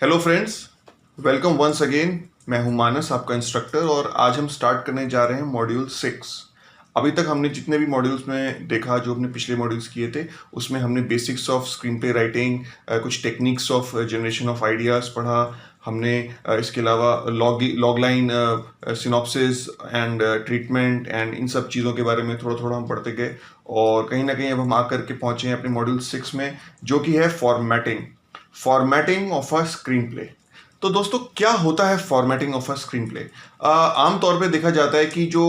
Hello friends, welcome once again. मैं हूं मानस, आपका इंस्ट्रक्टर, और आज हम स्टार्ट करने जा रहे हैं मॉड्यूल 6। अभी तक हमने जितने भी मॉड्यूल्स में देखा, जो हमने पिछले मॉड्यूल्स किए थे, उसमें हमने basics of screenplay writing, कुछ techniques of generation of ideas पढ़ा। हमने इसके अलावा logline synopsis and treatment and इन सब चीज़ों के बारे में थोड़ा थोड़ा हम पढ़ते गए। और कहीं ना कहीं अब हम आकर के पहुँचे हैं अपने मॉड्यूल 6 में, जो कि है formatting of a screen play. तो दोस्तों, क्या होता है formatting of a screen play? आमतौर पे देखा जाता है कि जो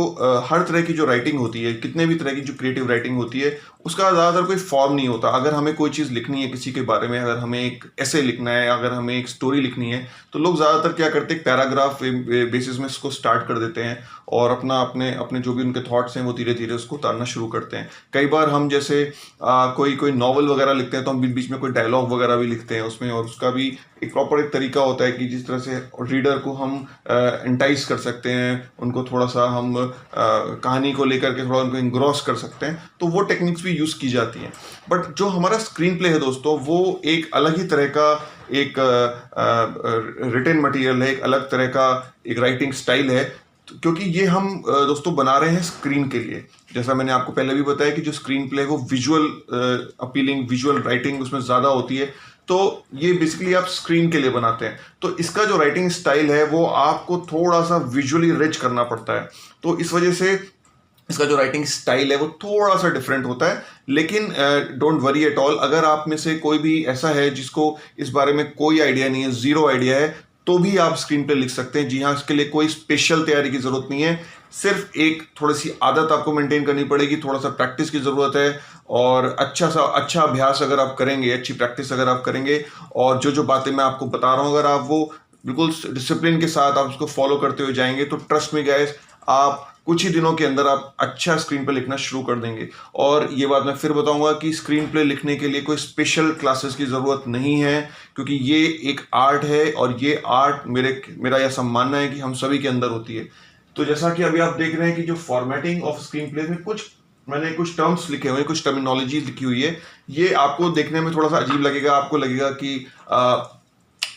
हर तरह की जो राइटिंग होती है, कितने भी तरह की जो क्रिएटिव राइटिंग होती है, उसका ज़्यादातर कोई फॉर्म नहीं होता। अगर हमें कोई चीज़ लिखनी है किसी के बारे में, अगर हमें एक ऐसे लिखना है, अगर हमें एक स्टोरी लिखनी है, तो लोग ज़्यादातर क्या करते हैं, पैराग्राफ बेसिस में इसको स्टार्ट कर देते हैं और अपना अपने अपने जो भी उनके थॉट्स हैं वो धीरे धीरे उसको उतारना शुरू करते हैं। कई बार हम जैसे कोई कोई नॉवल वगैरह लिखते हैं, तो हम बीच बीच में कोई डायलॉग वगैरह भी लिखते हैं उसमें, और उसका भी एक प्रॉपर एक तरीका होता है कि जिस तरह से रीडर को हम एंटाइज कर सकते हैं, उनको थोड़ा सा हम कहानी को लेकर के थोड़ा उनको इंग्रॉस कर सकते हैं। तो वो टेक्निक्स भी यूज़ की जाती हैं। बट जो हमारा स्क्रीन प्ले है दोस्तों, वो एक अलग ही तरह का एक रिटन मटेरियल है, एक अलग तरह का एक राइटिंग स्टाइल है। क्योंकि ये हम दोस्तों बना रहे हैं स्क्रीन के लिए। जैसा मैंने आपको पहले भी बताया कि जो स्क्रीन प्ले है वो विजुअल अपीलिंग, विजुअल राइटिंग उसमें ज़्यादा होती है। तो ये बेसिकली आप स्क्रीन के लिए बनाते हैं, तो इसका जो राइटिंग स्टाइल है वो आपको थोड़ा सा विजुअली रिच करना पड़ता है। तो इस वजह से इसका जो राइटिंग स्टाइल है वो थोड़ा सा डिफरेंट होता है। लेकिन डोंट वरी एट ऑल, अगर आप में से कोई भी ऐसा है जिसको इस बारे में कोई आइडिया नहीं है, जीरो आइडिया है, तो भी आप स्क्रीन पे लिख सकते हैं। जी हाँ, इसके लिए कोई स्पेशल तैयारी की जरूरत नहीं है। सिर्फ एक थोड़ी सी आदत आपको मेंटेन करनी पड़ेगी, थोड़ा सा प्रैक्टिस की जरूरत है, और अच्छा अभ्यास अगर आप करेंगे, अच्छी प्रैक्टिस अगर आप करेंगे, और जो जो बातें मैं आपको बता रहा हूँ अगर आप वो बिल्कुल डिसिप्लिन के साथ आप उसको फॉलो करते हुए जाएंगे, तो ट्रस्ट मी गाइस, आप कुछ ही दिनों के अंदर आप अच्छा स्क्रीन पे लिखना शुरू कर देंगे। और ये बात मैं फिर बताऊंगा कि स्क्रीन प्ले लिखने के लिए कोई स्पेशल क्लासेस की ज़रूरत नहीं है, क्योंकि ये एक आर्ट है, और ये आर्ट मेरा ऐसा मानना है कि हम सभी के अंदर होती है। तो जैसा कि अभी आप देख रहे हैं कि जो फॉर्मेटिंग ऑफ स्क्रीन प्ले में मैंने कुछ टर्म्स लिखे हुए हैं, कुछ टर्मिनोलॉजी लिखी हुई है। ये आपको देखने में थोड़ा सा अजीब लगेगा, आपको लगेगा कि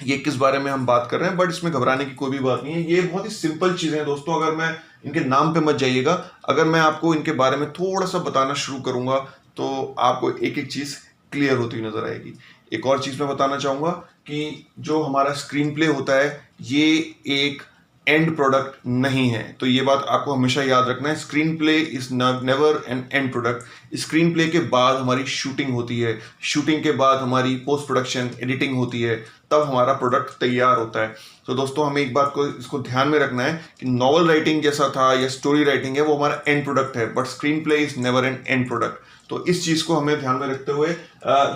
ये किस बारे में हम बात कर रहे हैं, बट इसमें घबराने की कोई भी बात नहीं है। ये बहुत ही सिंपल चीज़ें हैं दोस्तों। अगर मैं इनके नाम पे मत जाइएगा, अगर मैं आपको इनके बारे में थोड़ा सा बताना शुरू करूंगा, तो आपको एक एक चीज़ क्लियर होती हुई नजर आएगी। एक और चीज़ मैं बताना चाहूंगा कि जो हमारा स्क्रीन प्ले होता है, ये एक एंड प्रोडक्ट नहीं है। तो ये बात आपको हमेशा याद रखना है, screen play is never N and product. Screen play के बाद हमारी शूटिंग होती है, शूटिंग के बाद हमारी पोस्ट प्रोडक्शन एडिटिंग होती है, तब हमारा प्रोडक्ट तैयार होता है। तो दोस्तों, हमें एक बात को इसको ध्यान में रखना है कि नॉवल राइटिंग जैसा था या स्टोरी राइटिंग है, वो हमारा एंड प्रोडक्ट है, but screen play is never N and product. तो इस चीज को हमें ध्यान में रखते हुए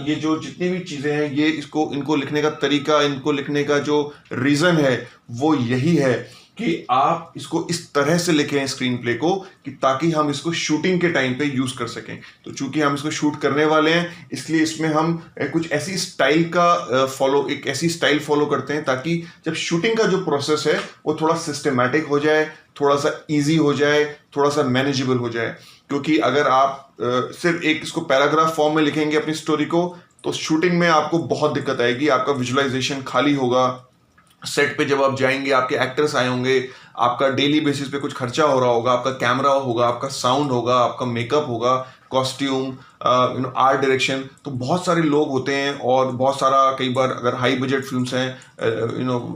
ये जो जितनी भी चीजें हैं, ये इनको लिखने का तरीका, इनको लिखने का जो रीजन है, वो यही है कि आप इसको इस तरह से लिखें स्क्रीन प्ले को, कि ताकि हम इसको शूटिंग के टाइम पे यूज कर सकें। तो चूंकि हम इसको शूट करने वाले हैं, इसलिए इसमें हम कुछ ऐसी स्टाइल का एक ऐसी स्टाइल फॉलो करते हैं, ताकि जब शूटिंग का जो प्रोसेस है वो थोड़ा सिस्टमैटिक हो जाए, थोड़ा सा इजी हो जाए, थोड़ा सा मैनेजेबल हो जाए। क्योंकि अगर आप सिर्फ एक इसको पैराग्राफ फॉर्म में लिखेंगे अपनी स्टोरी को, तो शूटिंग में आपको बहुत दिक्कत आएगी, आपका विजुअलाइजेशन खाली होगा। सेट पे जब आप जाएंगे, आपके एक्टर्स आए होंगे, आपका डेली बेसिस पे कुछ खर्चा हो रहा होगा, आपका कैमरा होगा, आपका साउंड होगा, आपका मेकअप होगा, कॉस्ट्यूम, आर्ट डायरेक्शन, तो बहुत सारे लोग होते हैं। और बहुत सारा, कई बार अगर हाई बजट फिल्म्स हैं,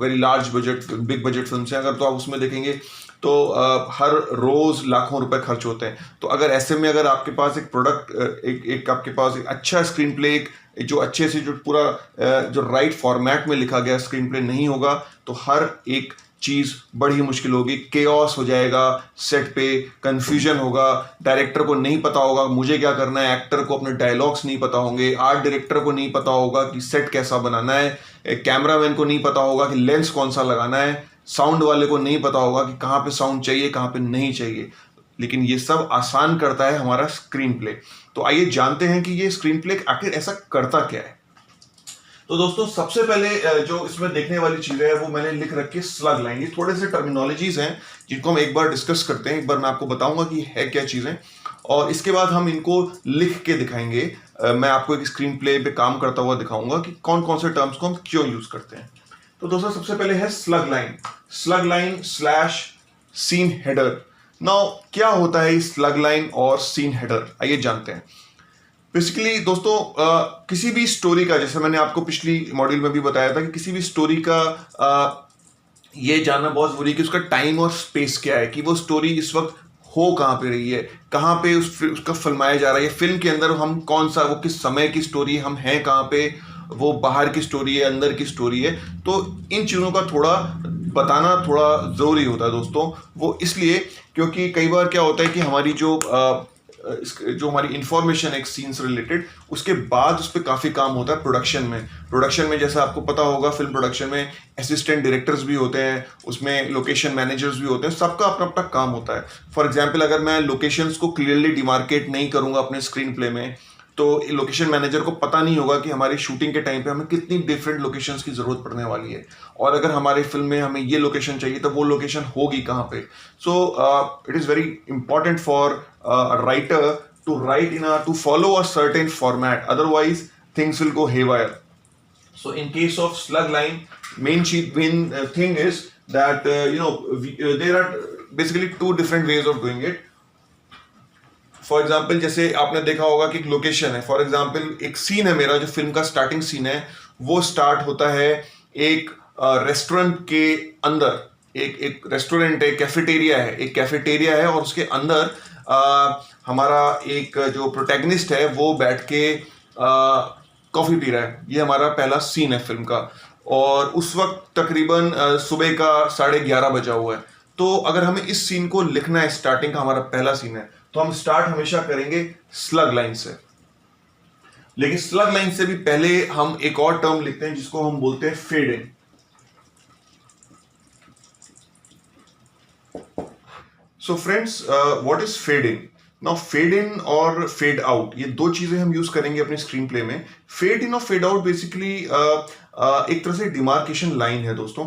very large budget, big budget films हैं, अगर तो आप उसमें देखेंगे तो हर रोज लाखों रुपए खर्च होते हैं। तो अगर ऐसे में अगर आपके पास एक प्रोडक्ट, एक आपके पास एक अच्छा स्क्रीन प्ले, जो अच्छे से, जो पूरा जो राइट फॉर्मेट में लिखा गया स्क्रीन प्ले नहीं होगा, तो हर एक चीज बड़ी मुश्किल होगी, केओस हो जाएगा, सेट पे कंफ्यूजन होगा, डायरेक्टर को नहीं पता होगा मुझे क्या करना है, एक्टर को अपने डायलॉग्स नहीं पता होंगे, आर्ट डायरेक्टर को नहीं पता होगा कि सेट कैसा बनाना है, कैमरामैन को नहीं पता होगा कि लेंस कौन सा लगाना है, साउंड वाले को नहीं पता होगा कि कहाँ पे साउंड चाहिए, कहाँ पे नहीं चाहिए। लेकिन ये सब आसान करता है हमारा स्क्रीन प्ले। तो आइए जानते हैं कि ये स्क्रीन प्ले आखिर ऐसा करता क्या है। तो दोस्तों, सबसे पहले जो इसमें देखने वाली चीजें हैं वो मैंने लिख रखी है स्लग लाइन। ये थोड़े से टर्मिनोलॉजीज हैं जिनको हम एक बार डिस्कस करते हैं। एक बार मैं आपको बताऊंगा कि है क्या चीजें, और इसके बाद हम इनको लिख के दिखाएंगे। मैं आपको एक स्क्रीन प्ले पे काम करता हुआ दिखाऊंगा कि कौन कौन से टर्म्स को हम क्यों यूज करते हैं। तो दोस्तों सबसे पहले है slug line slash scene header. Now क्या होता है इस स्लग लाइन और सीन हेडर, आइए जानते हैं। बेसिकली दोस्तों किसी भी स्टोरी का, जैसे मैंने आपको पिछली मॉड्यूल में भी बताया था कि किसी भी स्टोरी का ये जानना बहुत जरूरी है कि उसका टाइम और स्पेस क्या है, कि वो स्टोरी इस वक्त हो कहाँ पे रही है, कहाँ पे उसका फिल्माया जा रहा है, फिल्म के अंदर हम कौन सा, वो किस समय की स्टोरी, हम हैं कहाँ पे, वो बाहर की स्टोरी है, अंदर की स्टोरी है। तो इन चीज़ों का थोड़ा बताना थोड़ा ज़रूरी होता है दोस्तों। वो इसलिए क्योंकि कई बार क्या होता है कि हमारी जो हमारी इंफॉर्मेशन है एक सीन से रिलेटेड, उसके बाद उस पर काफ़ी काम होता है प्रोडक्शन में जैसा आपको पता होगा, फिल्म प्रोडक्शन में असिस्टेंट डायरेक्टर्स भी होते हैं, उसमें लोकेशन मैनेजर्स भी होते हैं, सबका अपना अपना काम होता है। फॉर एग्जाम्पल अगर मैं लोकेशंस को क्लियरली डिमार्केट नहीं करूंगा अपने स्क्रीन प्ले में, तो लोकेशन मैनेजर को पता नहीं होगा कि हमारी शूटिंग के टाइम पे हमें कितनी डिफरेंट लोकेशंस की जरूरत पड़ने वाली है, और अगर हमारे फिल्म में हमें ये लोकेशन चाहिए तो वो लोकेशन होगी कहाँ पे। So it is very important for writer to follow a certain format, otherwise things will go haywire. So in case of slug line, main thing is that there are basically two different ways of doing it. For example जैसे आपने देखा होगा कि एक location है, for example एक scene है मेरा, जो फिल्म का स्टार्टिंग सीन है वो स्टार्ट होता है एक रेस्टोरेंट के अंदर। एक रेस्टोरेंट है, कैफेटेरिया है और उसके अंदर हमारा एक जो प्रोटैगनिस्ट है वो बैठ के कॉफी पी रहा है। ये हमारा पहला सीन है फिल्म का, और उस वक्त तकरीबन सुबह का 11:30 बजा हुआ है। तो अगर हमें इस सीन को लिखना है, स्टार्टिंग का हमारा पहला सीन है, तो हम स्टार्ट हमेशा करेंगे स्लग लाइन से। लेकिन स्लग लाइन से भी पहले हम एक और टर्म लिखते हैं जिसको हम बोलते हैं fade in. So friends, what is fade in? Now fade in और फेड आउट, ये दो चीजें हम यूज करेंगे अपने स्क्रीन प्ले में। फेड इन और फेड आउट बेसिकली एक तरह से डिमार्केशन लाइन है दोस्तों।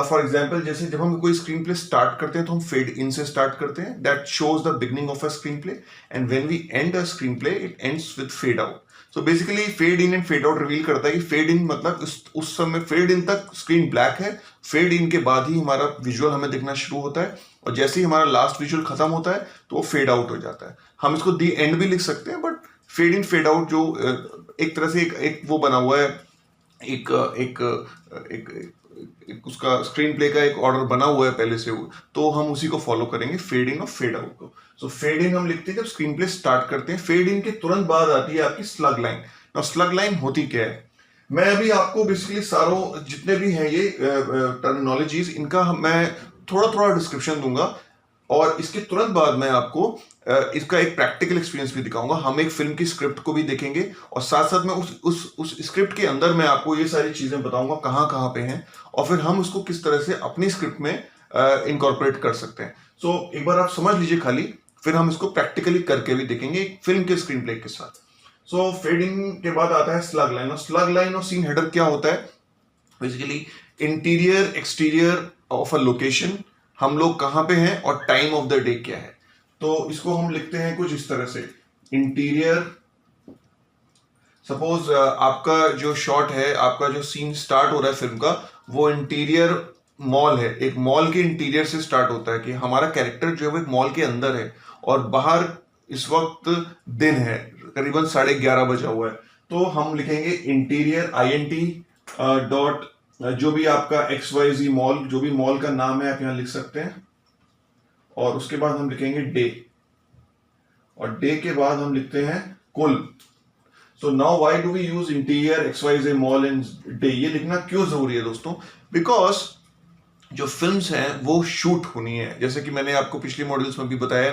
फॉर एग्जाम्पल जैसे जब हम कोई स्क्रीन प्ले स्टार्ट करते हैं तो हम फेड इन से स्टार्ट करते हैं, that shows the beginning of a screen play, and when we end a screen play it ends with fade out. So basically fade in and fade out reveal करता है कि fade इन मतलब उस समय fade in तक screen black है, fade in के बाद ही हमारा विजुअल हमें दिखना शुरू होता है, और जैसे ही हमारा लास्ट विजुअल खत्म होता है तो वो फेड आउट हो जाता है। हम इसको दी एंड भी लिख सकते हैं, but fade in fade out जो एक तरह से एक वो बना हुआ है, एक एक एक, एक उसका स्क्रीन प्ले का एक ऑर्डर बना हुआ है पहले से, तो हम उसी को फॉलो करेंगे, फेड इन और फेड आउट को। सो फेड इन हम लिखते हैं जब स्क्रीन प्ले स्टार्ट करते हैं, फेड इन के तुरंत बाद आती है आपकी slug line. Now slug line होती क्या है, मैं अभी आपको बेसिकली सारों जितने भी हैं ये टर्मिनोलॉजीज, इनका मैं थोड़ा थोड़ा डिस्क्रिप्शन दूंगा, और इसके तुरंत बाद मैं आपको इसका एक प्रैक्टिकल एक्सपीरियंस भी दिखाऊंगा। हम एक फिल्म की स्क्रिप्ट को भी देखेंगे, और साथ साथ में उस स्क्रिप्ट के अंदर मैं आपको ये सारी चीजें बताऊंगा कहाँ कहाँ पे हैं, और फिर हम उसको किस तरह से अपनी स्क्रिप्ट में इनकॉर्पोरेट कर सकते हैं। सो एक बार आप समझ लीजिए खाली, फिर हम इसको प्रैक्टिकली करके भी देखेंगे एक फिल्म के स्क्रीन प्ले के साथ। सो फेडिंग के बाद आता है स्लग लाइन, और स्लग लाइन और सीन हेडर क्या होता है? Basically interior exterior of a location, हम लोग कहाँ पे हैं और टाइम ऑफ द डे क्या है। तो इसको हम लिखते हैं कुछ इस तरह से, इंटीरियर, सपोज आपका जो शॉट है, आपका जो सीन स्टार्ट हो रहा है फिल्म का, वो इंटीरियर मॉल है, एक मॉल के इंटीरियर से स्टार्ट होता है कि हमारा कैरेक्टर जो है वो एक मॉल के अंदर है, और बाहर इस वक्त दिन है, करीबन 11:30 बजा हुआ है। तो हम लिखेंगे इंटीरियर INT डॉट जो भी आपका XYZ मॉल, जो भी मॉल का नाम है आप यहां लिख सकते हैं, और उसके बाद हम लिखेंगे डे, और डे के बाद हम लिखते हैं कुल। So now why do we use interior XYZ mall in day? ये लिखना क्यों जरूरी है दोस्तों? बिकॉज जो फिल्म्स हैं वो शूट होनी है, जैसे कि मैंने आपको पिछले मॉड्यूल्स में भी बताया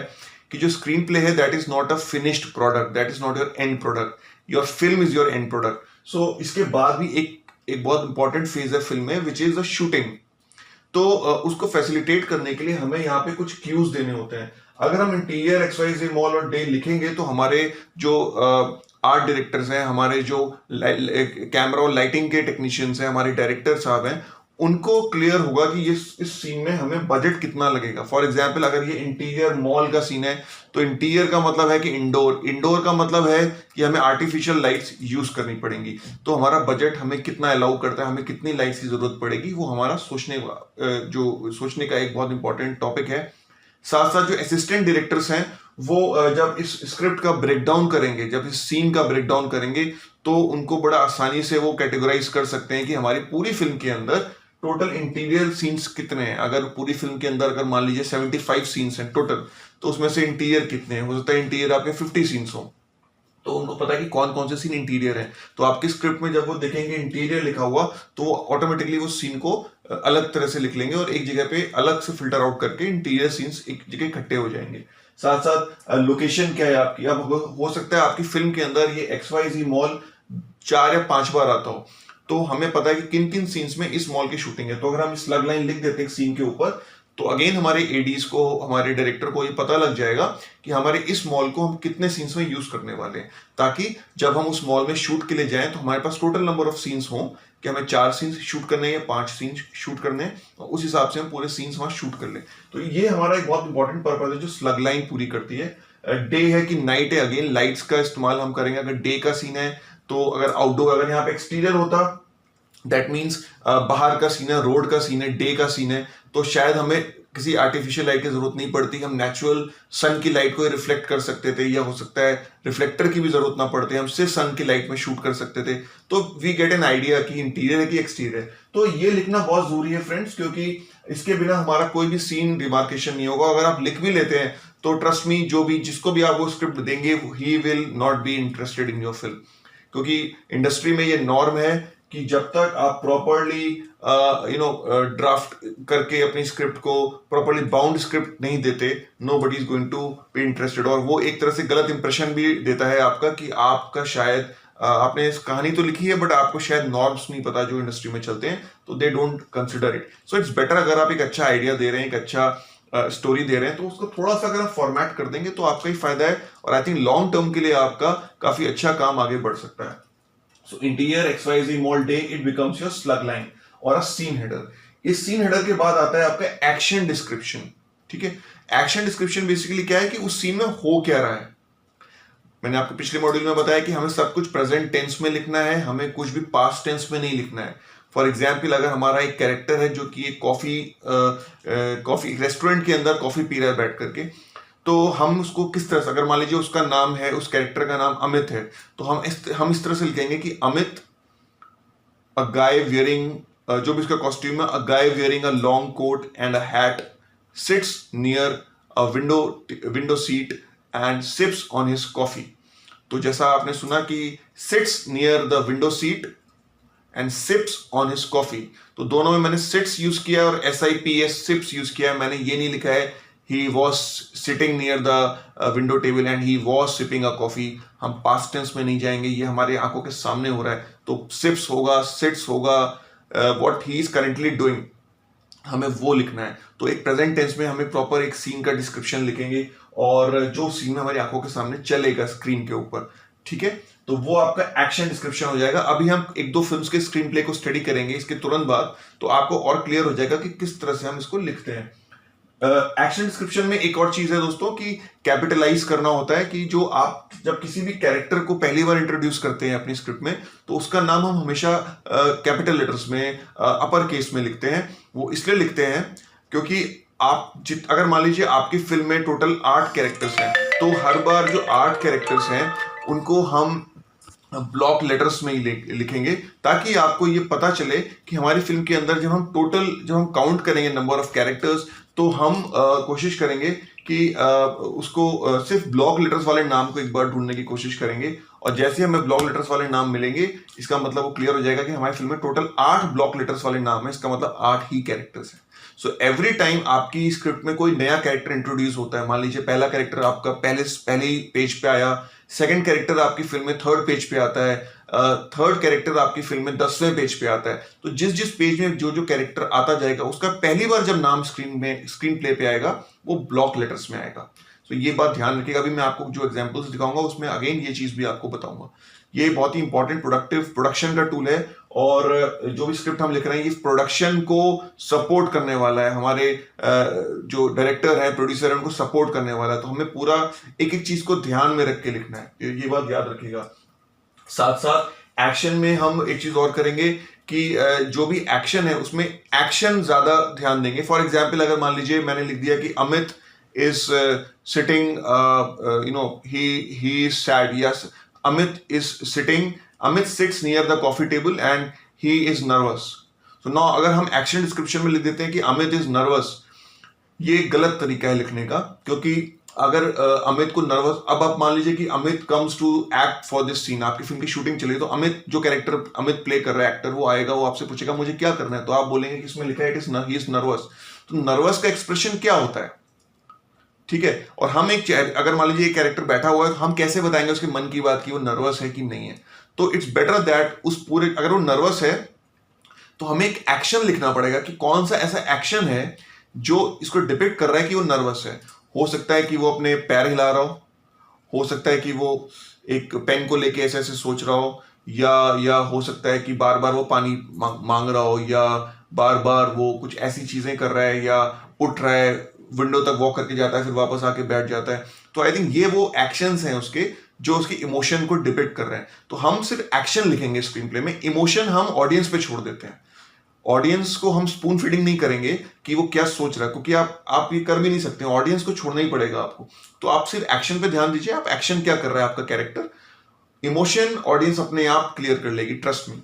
कि जो स्क्रीन प्ले है that is not a finished product, that is not your end product, your film is your end product. So इसके बाद भी एक बहुत इंपॉर्टेंट फेज है फिल्म में, विच इज द शूटिंग। तो उसको फैसिलिटेट करने के लिए हमें यहाँ पे कुछ क्यूज देने होते हैं। अगर हम इंटीरियर XYZ मॉल और डे लिखेंगे तो हमारे जो आर्ट डायरेक्टर्स हैं, हमारे जो कैमरा और लाइटिंग के टेक्नीशियंस हैं, हमारे डायरेक्टर साहब हैं, उनको क्लियर होगा कि ये इस सीन में हमें बजट कितना लगेगा। फॉर एग्जाम्पल अगर ये इंटीरियर मॉल का सीन है तो इंटीरियर का मतलब है कि इंडोर, इंडोर का मतलब है कि हमें आर्टिफिशियल लाइट्स यूज करनी पड़ेंगी। तो हमारा बजट हमें कितना अलाउ करता है, हमें कितनी लाइट्स की जरूरत पड़ेगी, वो हमारा सोचने का एक बहुत इंपॉर्टेंट टॉपिक है। साथ साथ जो असिस्टेंट डायरेक्टर्स हैं वो जब इस स्क्रिप्ट का ब्रेकडाउन करेंगे, जब इस सीन का ब्रेकडाउन करेंगे, तो उनको बड़ा आसानी से वो कैटेगराइज कर सकते हैं कि हमारी पूरी फिल्म के अंदर टोटल इंटीरियर सीन्स कितने हैं। अगर पूरी फिल्म के अंदर अगर मान लीजिए 75 सीन्स हैं टोटल, तो उसमें से इंटीरियर कितने हैं, हो सकता है इंटीरियर आपके 50 सीन्स हो, तो उनको पता है कि कौन कौन से सीन इंटीरियर है। तो आपकी स्क्रिप्ट में जब वो देखेंगे इंटीरियर लिखा हुआ, तो वो ऑटोमेटिकली वो सीन को अलग तरह से लिख लेंगे और एक जगह पे अलग से फिल्टर आउट करके इंटीरियर सीन्स एक जगह इकट्ठे हो जाएंगे। साथ साथ लोकेशन क्या है आपकी, अब हो सकता है आपकी फिल्म के अंदर ये XYZ मॉल 4 या 5 बार आता हो, तो हमें पता है कि किन किन सीन्स में इस मॉल की शूटिंग है। तो अगर हम स्लग लाइन लिख देते हैं सीन के ऊपर, तो अगेन हमारे एडीज को, हमारे डायरेक्टर को ये पता लग जाएगा कि हमारे इस मॉल को हम कितने सीन्स में यूज करने वाले हैं, ताकि जब हम उस मॉल में शूट के लिए जाएं तो हमारे पास टोटल नंबर ऑफ सीन्स हो कि हमें 4 सीन्स शूट करने हैं या 5 सीन्स शूट करने हैं, और उस हिसाब से हम पूरे सीन्स वहां शूट कर लें। तो ये हमारा एक बहुत इंपॉर्टेंट पर्पज है जो स्लग लाइन पूरी करती है। डे है कि नाइट है, अगेन लाइट्स का इस्तेमाल हम करेंगे। अगर डे का सीन है तो अगर आउटडोर, अगर यहाँ पे एक्सटीरियर होता दैट मीन्स बाहर का सीन है, रोड का सीन है, डे का सीन है, तो शायद हमें किसी आर्टिफिशियल लाइट की जरूरत नहीं पड़ती, हम नेचुरल सन की लाइट को रिफ्लेक्ट कर सकते थे, या हो सकता है रिफ्लेक्टर की भी जरूरत ना पड़ती, हम सिर्फ सन की लाइट में शूट कर सकते थे। तो वी गेट एन आइडिया कि इंटीरियर है कि एक्सटीरियर है। तो ये लिखना बहुत जरूरी है फ्रेंड्स, क्योंकि इसके बिना हमारा कोई भी सीन डिमार्केशन नहीं होगा। अगर आप लिख भी लेते हैं तो ट्रस्ट मी, जो भी जिसको भी आप वो स्क्रिप्ट देंगे, he will not be interested in your film, क्योंकि इंडस्ट्री में ये नॉर्म है कि जब तक आप प्रॉपरली ड्राफ्ट करके अपनी स्क्रिप्ट को प्रॉपरली बाउंड स्क्रिप्ट नहीं देते, nobody is going to be interested. और वो एक तरह से गलत इंप्रेशन भी देता है आपका कि आपका शायद आपने इस कहानी तो लिखी है बट आपको शायद नॉर्म्स नहीं पता जो इंडस्ट्री में चलते हैं, तो they don't consider it. So it's better, अगर आप एक अच्छा आइडिया दे रहे हैं, एक अच्छा स्टोरी दे रहे हैं, तो उसको थोड़ा सा अगर आप फॉर्मेट कर देंगे तो आपका ही फायदा है, और आई थिंक लॉन्ग टर्म के लिए आपका काफी अच्छा काम आगे बढ़ सकता है। So interior XYZ mall day, it becomes your slug line और a scene header। इस scene header के बाद आता है आपका action description। ठीक है, action description बेसिकली क्या है कि उस सीन में हो क्या रहा है। मैंने आपको पिछले मॉड्यूल में बताया कि हमें सब कुछ प्रेजेंट टेंस में लिखना है, हमें कुछ भी पास्ट टेंस में नहीं लिखना है। फॉर एग्जाम्पल, अगर हमारा एक कैरेक्टर है जो कि एक कॉफी रेस्टोरेंट के अंदर कॉफी पी रहा है बैठ करके, तो हम उसको किस तरह से, अगर मान लीजिए उसका नाम है, उस कैरेक्टर का नाम अमित है, तो हम इस तरह से लिखेंगे कि अमित, अ गाय वियरिंग, जो भी उसका कॉस्ट्यूम है, a guy wearing a long coat and a hat sits near a window seat and sips on his coffee. तो जैसा आपने सुना कि sits near the window seat and sips on his coffee, तो दोनों में मैंने सिट्स यूज किया और SIPS सिप्स यूज किया है। मैंने ये नहीं लिखा है he was sitting near the window table and he was sipping a coffee। हम past tense में नहीं जाएंगे, ये हमारे आंखों के सामने हो रहा है, तो sips होगा, sits होगा, what he is currently doing, हमें वो लिखना है। तो एक प्रेजेंट टेंस में हमें प्रॉपर एक सीन का डिस्क्रिप्शन लिखेंगे और जो सीन हमारी आंखों के सामने चलेगा स्क्रीन के ऊपर, ठीक है, तो वो आपका एक्शन डिस्क्रिप्शन हो जाएगा। अभी हम एक दो फिल्म्स के स्क्रीन प्ले को स्टडी करेंगे इसके तुरंत बाद, तो आपको और क्लियर हो जाएगा कि किस तरह से हम इसको लिखते हैं। एक्शन डिस्क्रिप्शन में एक और चीज है दोस्तों कि कैपिटलाइज करना होता है, कि जो आप जब किसी भी कैरेक्टर को पहली बार इंट्रोड्यूस करते हैं अपनी स्क्रिप्ट में, तो उसका नाम हम हमेशा कैपिटल लेटर्स में, अपर केस में लिखते हैं। वो इसलिए लिखते हैं क्योंकि अगर मान लीजिए आपकी फिल्म में टोटल 8 कैरेक्टर्स हैं, तो हर बार जो 8 कैरेक्टर्स हैं उनको हम ब्लॉक लेटर्स में ही लिखेंगे, ताकि आपको ये पता चले कि हमारी फिल्म के अंदर जब हम काउंट करेंगे नंबर ऑफ कैरेक्टर्स, तो हम कोशिश करेंगे कि उसको सिर्फ ब्लॉक लेटर्स वाले नाम को एक बार ढूंढने की कोशिश करेंगे, और जैसे हमें ब्लॉक लेटर्स वाले नाम मिलेंगे, इसका मतलब वो क्लियर हो जाएगा कि हमारी फिल्म में टोटल 8 ब्लॉक लेटर्स वाले नाम है, इसका मतलब 8 ही कैरेक्टर्स हैं। सो एवरी टाइम आपकी स्क्रिप्ट में कोई नया कैरेक्टर इंट्रोड्यूस होता है, मान लीजिए पहला कैरेक्टर आपका पहले ही पेज पे आया, सेकंड कैरेक्टर आपकी फिल्म में थर्ड पेज पे आता है, थर्ड कैरेक्टर आपकी फिल्म में 10वें पेज पे आता है, तो जिस जिस पेज में जो जो कैरेक्टर आता जाएगा, उसका पहली बार जब नाम स्क्रीन प्ले पे आएगा, वो ब्लॉक लेटर्स में आएगा। तो ये बात ध्यान रखिएगा। अभी मैं आपको जो एग्जांपल्स दिखाऊंगा उसमें अगेन ये चीज भी आपको बताऊंगा। ये बहुत ही इंपॉर्टेंट प्रोडक्शन का टूल है, और जो भी स्क्रिप्ट हम लिख रहे हैं ये प्रोडक्शन को सपोर्ट करने वाला है, हमारे जो डायरेक्टर है, प्रोड्यूसर है, उनको सपोर्ट करने वाला है। तो हमें पूरा एक एक चीज को ध्यान में रख के लिखना है, ये बात याद रखिएगा। साथ साथ एक्शन में हम एक चीज और करेंगे कि जो भी एक्शन है उसमें एक्शन ज्यादा ध्यान देंगे। फॉर एग्जाम्पल अगर मान लीजिए मैंने लिख दिया कि Amit is sitting, he is sad. Yes, Amit sits near the coffee table and he is nervous. So now अगर हम एक्शन डिस्क्रिप्शन में लिख देते हैं कि अमित इज नर्वस, ये गलत तरीका है लिखने का, क्योंकि अगर अमित को नर्वस, अब आप मान लीजिए कि Amit comes to act for this scene, आपकी फिल्म की शूटिंग चली, तो अमित जो कैरेक्टर अमित प्ले कर रहा है, एक्टर, वो आएगा, वो आपसे पूछेगा मुझे क्या करना है, तो आप बोलेंगे कि इसमें लिखा है ही इज नर्वस। तो नर्वस का एक्सप्रेशन क्या होता है, ठीक है। और हम एक अगर मान लीजिए एक कैरेक्टर बैठा हुआ है तो हम कैसे बताएंगे उसके मन की बात कि वो नर्वस है कि नहीं है। तो इट्स बेटर दैट उस पूरे, अगर वो नर्वस है तो हमें एक एक्शन लिखना पड़ेगा कि कौन सा ऐसा एक्शन है जो इसको डिपिक्ट कर रहा है कि वो नर्वस है। हो सकता है कि वो अपने पैर हिला रहा हो सकता है कि वो एक पेन को लेके ऐसे ऐसे सोच रहा हो, या हो सकता है कि बार बार वो पानी मांग रहा हो, या बार बार वो कुछ ऐसी चीजें कर रहा है, या उठ रहा है, विंडो तक वॉक करके जाता है, फिर वापस आके बैठ जाता है। तो आई थिंक ये वो एक्शंस हैं उसके जो उसकी इमोशन को डिपिक्ट कर रहे हैं। तो हम सिर्फ एक्शन लिखेंगे स्क्रीन प्ले में, इमोशन हम ऑडियंस पे छोड़ देते हैं। ऑडियंस को हम स्पून फीडिंग नहीं करेंगे कि वो क्या सोच रहा है, क्योंकि आप ये कर भी नहीं सकते, ऑडियंस को छोड़ना ही पड़ेगा आपको। तो आप सिर्फ एक्शन पे ध्यान दीजिए, आप एक्शन क्या कर रहा है आपका कैरेक्टर, इमोशन ऑडियंस अपने आप क्लियर कर लेगी, ट्रस्ट मी।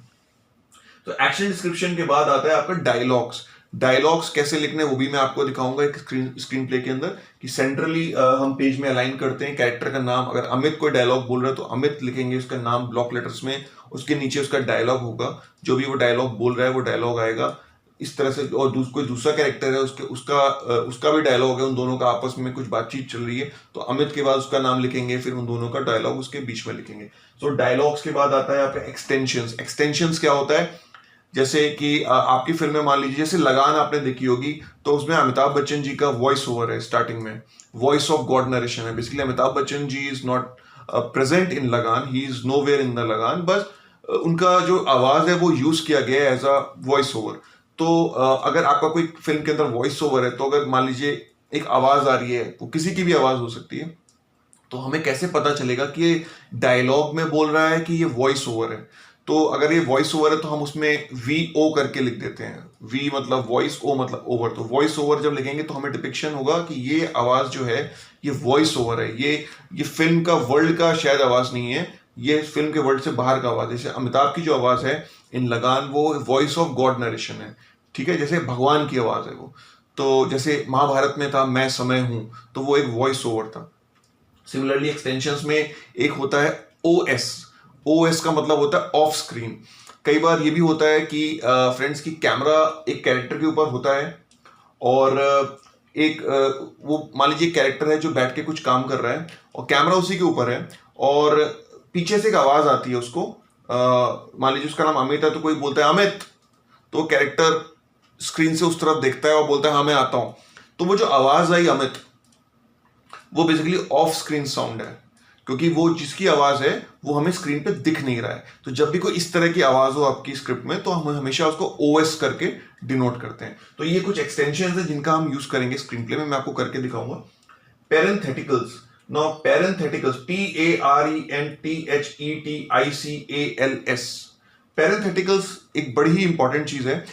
तो एक्शन डिस्क्रिप्शन के बाद आता है आपका डायलॉग्स। डायलॉग्स कैसे लिखने वो भी मैं आपको दिखाऊंगा एक स्क्रीन प्ले के अंदर, कि सेंट्रली हम पेज में अलाइन करते हैं कैरेक्टर का नाम। अगर अमित कोई डायलॉग बोल रहा है तो अमित लिखेंगे उसका नाम ब्लॉक लेटर्स में, उसके नीचे उसका डायलॉग होगा, जो भी वो डायलॉग बोल रहा है वो डायलॉग आएगा इस तरह से। और कोई दूसरा कैरेक्टर है उसका भी डायलॉग है, उन दोनों का आपस में कुछ बातचीत चल रही है, तो अमित के बाद उसका नाम लिखेंगे, फिर उन दोनों का डायलॉग उसके बीच में लिखेंगे। तो डायलॉग्स के बाद आता है आपका एक्सटेंशंस। एक्सटेंशंस क्या होता है, जैसे कि आपकी फिल्म में मान लीजिए जैसे लगान आपने देखी होगी, तो उसमें अमिताभ बच्चन जी का वॉइस ओवर है, स्टार्टिंग में वॉइस ऑफ गॉड नरेशन है। Basically Amitabh Bachchan ji is not present in Lagaan, he is nowhere in the Lagaan, बस उनका जो आवाज है वो यूज किया गया है एज अ वॉइस ओवर। तो अगर आपका कोई फिल्म के अंदर वॉइस ओवर है, तो अगर मान लीजिए एक आवाज आ रही है, वो किसी की भी आवाज हो सकती है, तो हमें कैसे पता चलेगा कि ये डायलॉग में बोल रहा है कि ये वॉइस ओवर है। तो अगर ये वॉइस ओवर है तो हम उसमें VO करके लिख देते हैं, V मतलब वॉइस, O मतलब ओवर। तो वॉइस ओवर जब लिखेंगे तो हमें डिपिक्शन होगा कि ये आवाज जो है ये वॉइस ओवर है, ये फिल्म का वर्ल्ड का शायद आवाज नहीं है, ये फिल्म के वर्ल्ड से बाहर का आवाज है। जैसे अमिताभ की जो आवाज है इन लगान वो वॉइस ऑफ गॉड नरेशन है, ठीक है, जैसे भगवान की आवाज है वो। तो जैसे महाभारत में था मैं समय हूं, तो वो एक वॉइस ओवर था। सिमिलरली एक्सटेंशंस में एक होता है OS। OS का मतलब होता है ऑफ स्क्रीन। कई बार ये भी होता है कि फ्रेंड्स की कैमरा एक कैरेक्टर के ऊपर होता है, और एक वो मान लीजिए कैरेक्टर है जो बैठ के कुछ काम कर रहा है और कैमरा उसी के ऊपर है, और पीछे से एक आवाज आती है उसको, मान लीजिए उसका नाम अमित है, तो कोई बोलता है अमित, तो कैरेक्टर स्क्रीन से उस तरफ देखता है और बोलता है हाँ मैं आता हूं। तो वो जो आवाज आई अमित, वो बेसिकली ऑफ स्क्रीन साउंड है, क्योंकि वो जिसकी आवाज है वो हमें स्क्रीन पे दिख नहीं रहा है। तो जब भी कोई इस तरह की आवाज हो आपकी स्क्रिप्ट में, तो हम हमेशा उसको OS करके डिनोट करते हैं। तो ये कुछ एक्सटेंशंस है जिनका हम यूज करेंगे स्क्रीन प्ले में, मैं आपको करके दिखाऊंगा। पेरेंथेटिकल्स। Now पेरेंथेटिकल्स, PARENTHETICALS। पेरेंथेटिकल्स एक बड़ी ही इंपॉर्टेंट चीज है।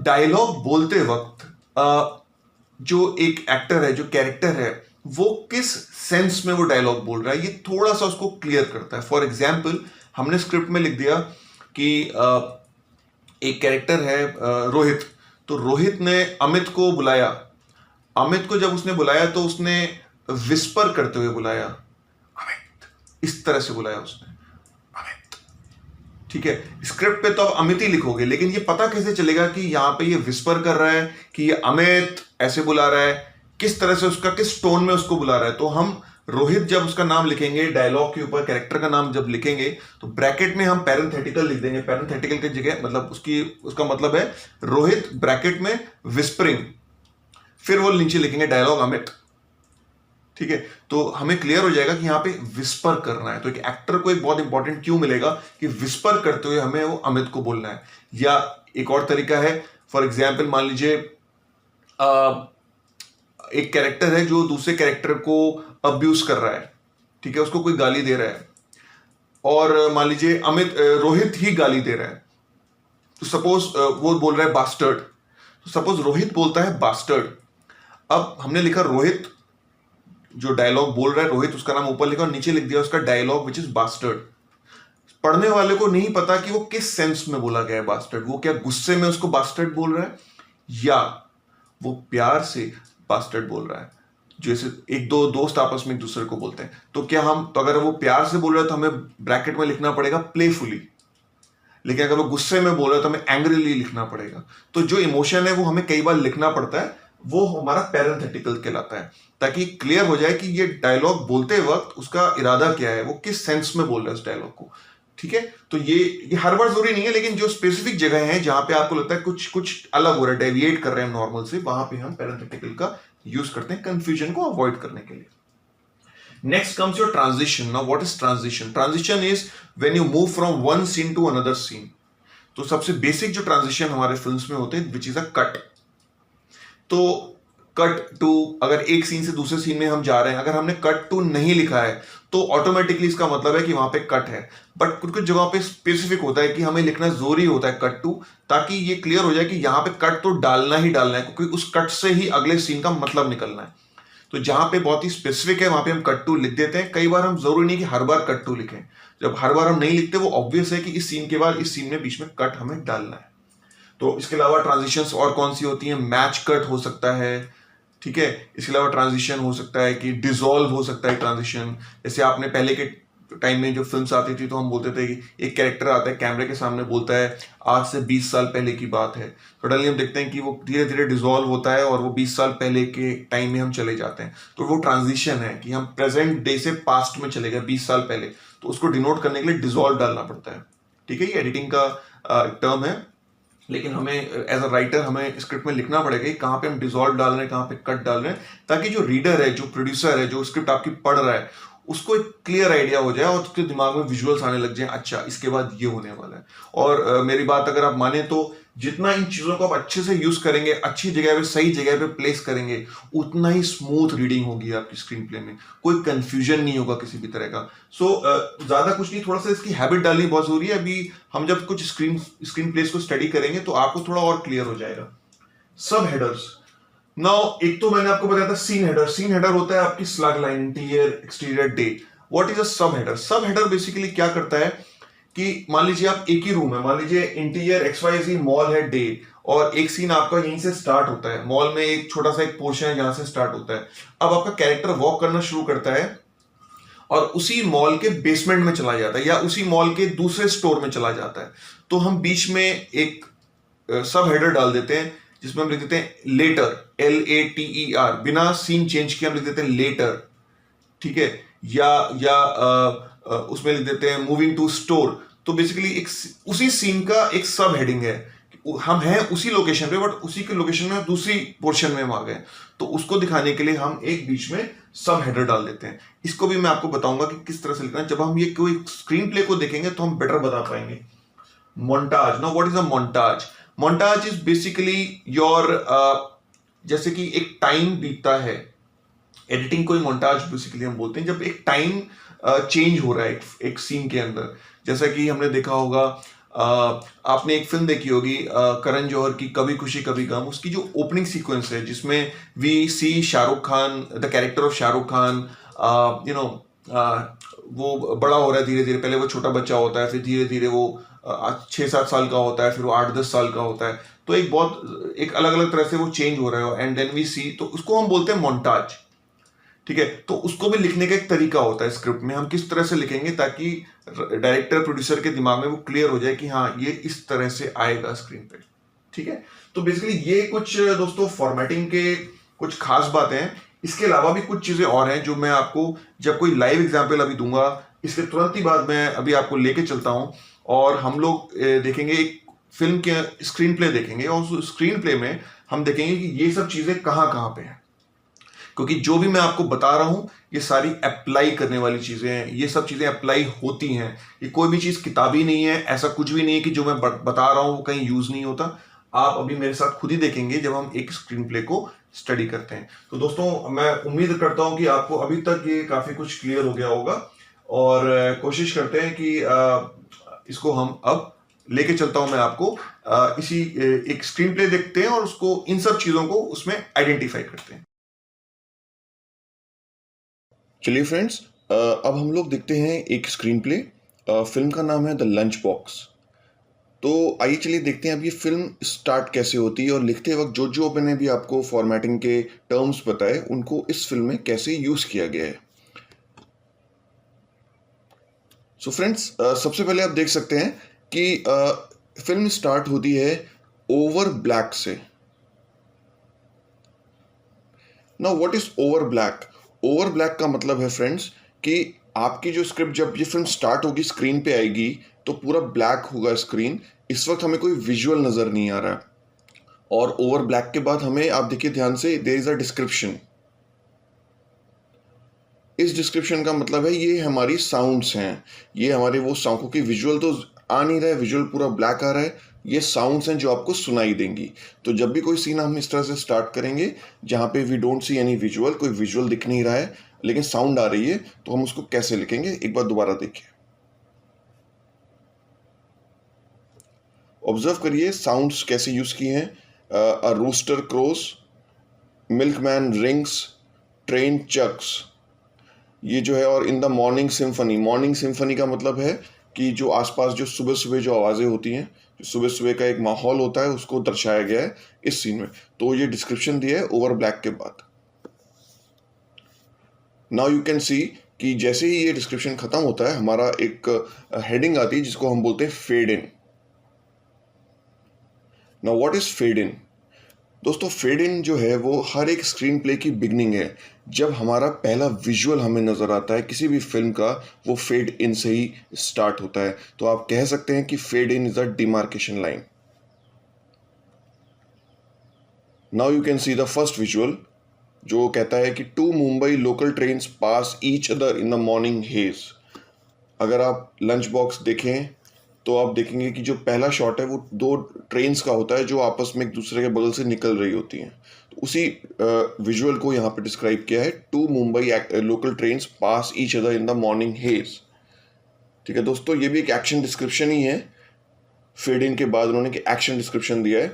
डायलॉग बोलते वक्त जो एक एक्टर है, जो कैरेक्टर है, वो किस सेंस में वो डायलॉग बोल रहा है, ये थोड़ा सा उसको क्लियर करता है। फॉर एग्जाम्पल हमने स्क्रिप्ट में लिख दिया कि एक कैरेक्टर है रोहित, तो रोहित ने अमित को बुलाया। अमित को जब उसने बुलाया तो उसने विस्पर करते हुए बुलाया, अमित, इस तरह से बुलाया उसने, अमित, ठीक है। स्क्रिप्ट पे तो आप अमित ही लिखोगे, लेकिन ये पता कैसे चलेगा कि यहाँ पे ये विस्पर कर रहा है कि ये अमित ऐसे बुला रहा है, किस तरह से उसका, किस टोन में उसको बुला रहा है। तो हम रोहित जब उसका नाम लिखेंगे डायलॉग के ऊपर, कैरेक्टर का नाम जब लिखेंगे, तो ब्रैकेट में हम पेरेंथेटिकल लिख देंगे। पेरेंथेटिकल की जगह मतलब उसका मतलब है रोहित ब्रैकेट में विस्परिंग, फिर वो नीचे लिखेंगे डायलॉग अमित। ठीक है, तो हमें क्लियर हो जाएगा कि यहाँ पे विस्पर करना है। तो एक एक्टर को एक बहुत इंपॉर्टेंट क्यों मिलेगा कि विस्पर करते हुए हमें वो अमित को बोलना है। या एक और तरीका है, फॉर एग्जाम्पल मान लीजिए एक कैरेक्टर है जो दूसरे कैरेक्टर को अब्यूज कर रहा है, ठीक है, उसको कोई गाली दे रहा है, और मान लीजिए रोहित ही गाली दे रहा है, तो सपोज वो बोल रहा है बास्टर्ड, तो सपोज रोहित बोलता है बास्टर्ड। अब हमने लिखा रोहित, जो डायलॉग बोल रहा है रोहित, उसका नाम ऊपर लिखा और नीचे लिख दिया उसका डायलॉग विच इज बास्टर्ड। पढ़ने वाले को नहीं पता कि वो किस सेंस में बोला गया है बास्टर्ड। वो क्या गुस्से में उसको बास्टर्ड बोल रहा है या वो प्यार से बास्टर्ड बोल रहा है, जैसे एक दो दोस्त आपस में एक दूसरे को बोलते हैं। तो क्या तो अगर वो प्यार से बोल रहा है तो हमें ब्रैकेट में लिखना पड़ेगा प्लेफुली, लेकिन अगर वो गुस्से में बोल रहा है तो हमें एंग्रीली लिखना पड़ेगा। तो जो इमोशन है वो हमें कई बार लिखना पड़ता है, वो हमारा पैरेंथेटिकल कहलाता है, ताकि क्लियर हो जाए कि ये डायलॉग बोलते वक्त उसका इरादा क्या है, वो किस सेंस में बोल रहा है उस डायलॉग को। ठीक है, तो ये हर बार जरूरी नहीं है, लेकिन जो स्पेसिफिक जगह है जहां पे आपको लगता है कुछ कुछ अलग हो रहा है, डेविएट कर रहे हैं नॉर्मल से, वहां पे हम पैरेंथेटिकल का यूज करते हैं कंफ्यूजन को अवॉइड करने के लिए। Next comes your transition. Now what is transition? Transition is when you move from one scene to another scene. तो सबसे बेसिक जो ट्रांजिशन हमारे फिल्म्स में होते हैं विच इज अ कट। तो कट टू, अगर एक सीन से दूसरे सीन में हम जा रहे हैं, अगर हमने कट टू नहीं लिखा है तो ऑटोमेटिकली इसका मतलब है कि वहां पे कट है। बट कुछ कुछ जगह पे स्पेसिफिक होता है कि हमें लिखना जरूरी होता है कट टू, ताकि ये क्लियर हो जाए कि यहाँ पे कट तो डालना ही डालना है, क्योंकि उस कट से ही अगले सीन का मतलब निकलना है। तो जहां पे बहुत ही स्पेसिफिक है वहां पे हम कट टू लिख देते हैं। कई बार हम जरूरी नहीं कि हर बार कट टू लिखें। जब हर बार हम नहीं लिखते, वो ऑब्वियस है कि इस सीन के बाद इस सीन में बीच में कट हमें डालना है। तो इसके अलावा ट्रांजिशंस और कौन सी होती हैं? मैच कट हो सकता है, ठीक है। इसके अलावा ट्रांजिशन हो सकता है कि डिसॉल्व हो सकता है ट्रांजिशन। जैसे आपने पहले के टाइम में जो फिल्म्स आती थी तो हम बोलते थे कि एक कैरेक्टर आता है कैमरे के सामने, बोलता है आज से 20 साल पहले की बात है। सडनली हम देखते हैं कि वो धीरे धीरे डिसॉल्व होता है और वो 20 साल पहले के टाइम में हम चले जाते हैं। तो वो ट्रांजिशन है कि हम प्रेजेंट डे से पास्ट में चले गए 20 साल पहले। तो उसको डिनोट करने के लिए डिसॉल्व डालना पड़ता है, ठीक है। ये एडिटिंग का टर्म है, लेकिन हमें एज अ राइटर हमें स्क्रिप्ट में लिखना पड़ेगा कि कहाँ पे हम डिसॉल्व डाल रहे हैं, कहाँ पे कट डाल रहे हैं, ताकि जो रीडर है, जो प्रोड्यूसर है, जो स्क्रिप्ट आपकी पढ़ रहा है, उसको एक क्लियर आइडिया हो जाए और उसके दिमाग में विजुअल्स आने लग जाए, अच्छा इसके बाद ये होने वाला है। और मेरी बात अगर आप माने तो जितना इन चीजों को आप अच्छे से यूज करेंगे, अच्छी जगह पे सही जगह पे प्लेस करेंगे, उतना ही स्मूथ रीडिंग होगी आपकी स्क्रीन प्ले में। कोई कंफ्यूजन नहीं होगा किसी भी तरह का। सो ज्यादा कुछ नहीं, थोड़ा सा इसकी हैबिट डालनी बहुत जरूरी है। अभी हम जब कुछ स्क्रीन प्लेस को स्टडी करेंगे तो आपको थोड़ा और क्लियर हो जाएगा। सब हेडर्स, नाउ एक तो मैंने आपको बताया था सीन हेडर। सीन हेडर होता है आपकी slag line, interior, exterior, day. What is a सब हेडर? सब हेडर बेसिकली क्या करता है कि मान लीजिए आप एक ही रूम है, मान लीजिए इंटीरियर XYZ मॉल है, डे, और एक सीन आपका यहीं से स्टार्ट होता है। मॉल में एक छोटा सा एक पोर्शन है जहां से स्टार्ट होता है। अब आपका कैरेक्टर वॉक करना शुरू करता है और उसी मॉल के बेसमेंट में चला जाता है या उसी मॉल के दूसरे स्टोर में चला जाता है। तो हम बीच में एक सब हेडर डाल देते हैं जिसमें हम लिख देते हैं लेटर, LATER, बिना सीन चेंज किए हम लिख देते हैं लेटर, ठीक है। या उसमें लिख देते हैं मूविंग टू स्टोर। तो बेसिकली एक उसी सीन का एक सब हेडिंग है, हम हैं उसी लोकेशन पे बट उसी के लोकेशन में दूसरी पोर्शन में हम आ गए। तो उसको दिखाने के लिए हम एक बीच में सब हेडर डाल देते हैं। इसको भी मैं आपको बताऊंगा कि किस तरह से लिखना है। जब हम ये कोई स्क्रीन प्ले को देखेंगे तो हम बेटर बता पाएंगे। Montage, now what is a montage? Montage is basically your, जैसे कि एक टाइम बीतता है, एडिटिंग को ही मोन्टाज बेसिकली हम बोलते हैं। जब एक टाइम चेंज हो रहा है एक सीन के अंदर, जैसा कि हमने देखा होगा, आपने एक फिल्म देखी होगी करण जौहर की कभी खुशी कभी गम। उसकी जो ओपनिंग सीक्वेंस है जिसमें we see Shahrukh Khan, the character of Shahrukh Khan, you know, वो बड़ा हो रहा है धीरे धीरे। पहले वो छोटा बच्चा होता है, फिर धीरे धीरे वो 6-7 साल का होता है, फिर वो 8-10 साल का होता है। तो एक अलग अलग तरह से वो चेंज हो रहा है एंड देन वी सी, तो उसको हम बोलते हैं मोन्टाज, ठीक है। तो उसको भी लिखने का एक तरीका होता है स्क्रिप्ट में, हम किस तरह से लिखेंगे ताकि डायरेक्टर प्रोड्यूसर के दिमाग में वो क्लियर हो जाए कि हाँ ये इस तरह से आएगा स्क्रीन पे, ठीक है। तो बेसिकली ये कुछ दोस्तों फॉर्मेटिंग के कुछ खास बातें हैं। इसके अलावा भी कुछ चीजें और हैं जो मैं आपको जब कोई लाइव एग्जाम्पल अभी दूंगा, इसके तुरंत ही बाद मैं अभी आपको लेके चलता हूं और हम लोग देखेंगे एक फिल्म के स्क्रीन प्ले देखेंगे और उस स्क्रीन प्ले में हम देखेंगे कि ये सब चीजें कहाँ कहाँ पे हैं। क्योंकि जो भी मैं आपको बता रहा हूँ ये सारी अप्लाई करने वाली चीज़ें हैं, ये सब चीज़ें अप्लाई होती हैं। ये कोई भी चीज़ किताबी नहीं है, ऐसा कुछ भी नहीं है कि जो मैं बता रहा हूँ वो कहीं यूज़ नहीं होता। आप अभी मेरे साथ खुद ही देखेंगे जब हम एक स्क्रीन प्ले को स्टडी करते हैं। तो दोस्तों मैं उम्मीद करता हूँ कि आपको अभी तक ये काफ़ी कुछ क्लियर हो गया होगा, और कोशिश करते हैं कि इसको हम अब लेके चलता हूं मैं आपको इसी एक स्क्रीन प्ले देखते हैं और उसको इन सब चीज़ों को उसमें आइडेंटिफाई करते हैं। चलिए फ्रेंड्स, अब हम लोग देखते हैं एक स्क्रीन प्ले। फिल्म का नाम है द लंच बॉक्स। तो आइए चलिए देखते हैं अब ये फिल्म स्टार्ट कैसे होती है, और लिखते वक्त जो जो मैंने भी आपको फॉर्मेटिंग के टर्म्स बताए उनको इस फिल्म में कैसे यूज़ किया गया है। सो फ्रेंड्स, सबसे पहले आप देख सकते हैं कि फिल्म स्टार्ट होती है ओवर ब्लैक से। Now what is over black? Over black का मतलब है फ्रेंड्स कि आपकी जो स्क्रिप्ट जब ये फिल्म स्टार्ट होगी स्क्रीन पे आएगी तो पूरा ब्लैक होगा स्क्रीन। इस वक्त हमें कोई विजुअल नजर नहीं आ रहा है, और ओवर ब्लैक के बाद हमें, आप देखिए ध्यान से, देयर इज अ डिस्क्रिप्शन। इस डिस्क्रिप्शन का मतलब है ये हमारी साउंड्स हैं, ये हमारे वो साउंड, क्योंकि विजुअल तो आ नहीं रहा है, विजुअल पूरा ब्लैक आ रहा है, ये साउंड्स हैं जो आपको सुनाई देंगी। तो जब भी कोई सीन हम इस तरह से स्टार्ट करेंगे जहाँ पे we don't see any visual, कोई विजुअल दिख नहीं रहा है लेकिन साउंड आ रही है, तो हम उसको कैसे लिखेंगे एक बार दोबारा देखिए। ऑब्जर्व करिए साउंड्स कैसे यूज किए हैं। A rooster crows, milkman rings, train chugs, ये जो है, और in the morning symphony. Morning symphony का मतलब है कि जो आसपास जो सुबह सुबह जो आवाज़ें होती हैं, जो सुबह सुबह का एक माहौल होता है, उसको दर्शाया गया है इस सीन में। तो ये डिस्क्रिप्शन दिया है ओवर ब्लैक के बाद। नाउ यू कैन सी कि जैसे ही ये डिस्क्रिप्शन खत्म होता है हमारा एक हेडिंग आती है जिसको हम बोलते हैं fade in. Now what is fade in? दोस्तों फेड इन जो है वो हर एक स्क्रीन प्ले की बिगनिंग है। जब हमारा पहला विजुअल हमें नजर आता है किसी भी फिल्म का, वो फेड इन से ही स्टार्ट होता है। तो आप कह सकते हैं कि fade in is a demarcation line. Now you can see the first visual जो कहता है कि two Mumbai local trains pass each other in the morning haze. अगर आप लंच बॉक्स देखें तो आप देखेंगे कि जो पहला शॉट है वो दो ट्रेन्स का होता है जो आपस में एक दूसरे के बगल से निकल रही होती हैं। तो उसी विजुअल को यहाँ पे डिस्क्राइब किया है, two Mumbai local trains pass each other in the morning haze. ठीक है दोस्तों, ये भी एक एक्शन डिस्क्रिप्शन ही है। फेड इन के बाद उन्होंने एक एक्शन डिस्क्रिप्शन दिया है।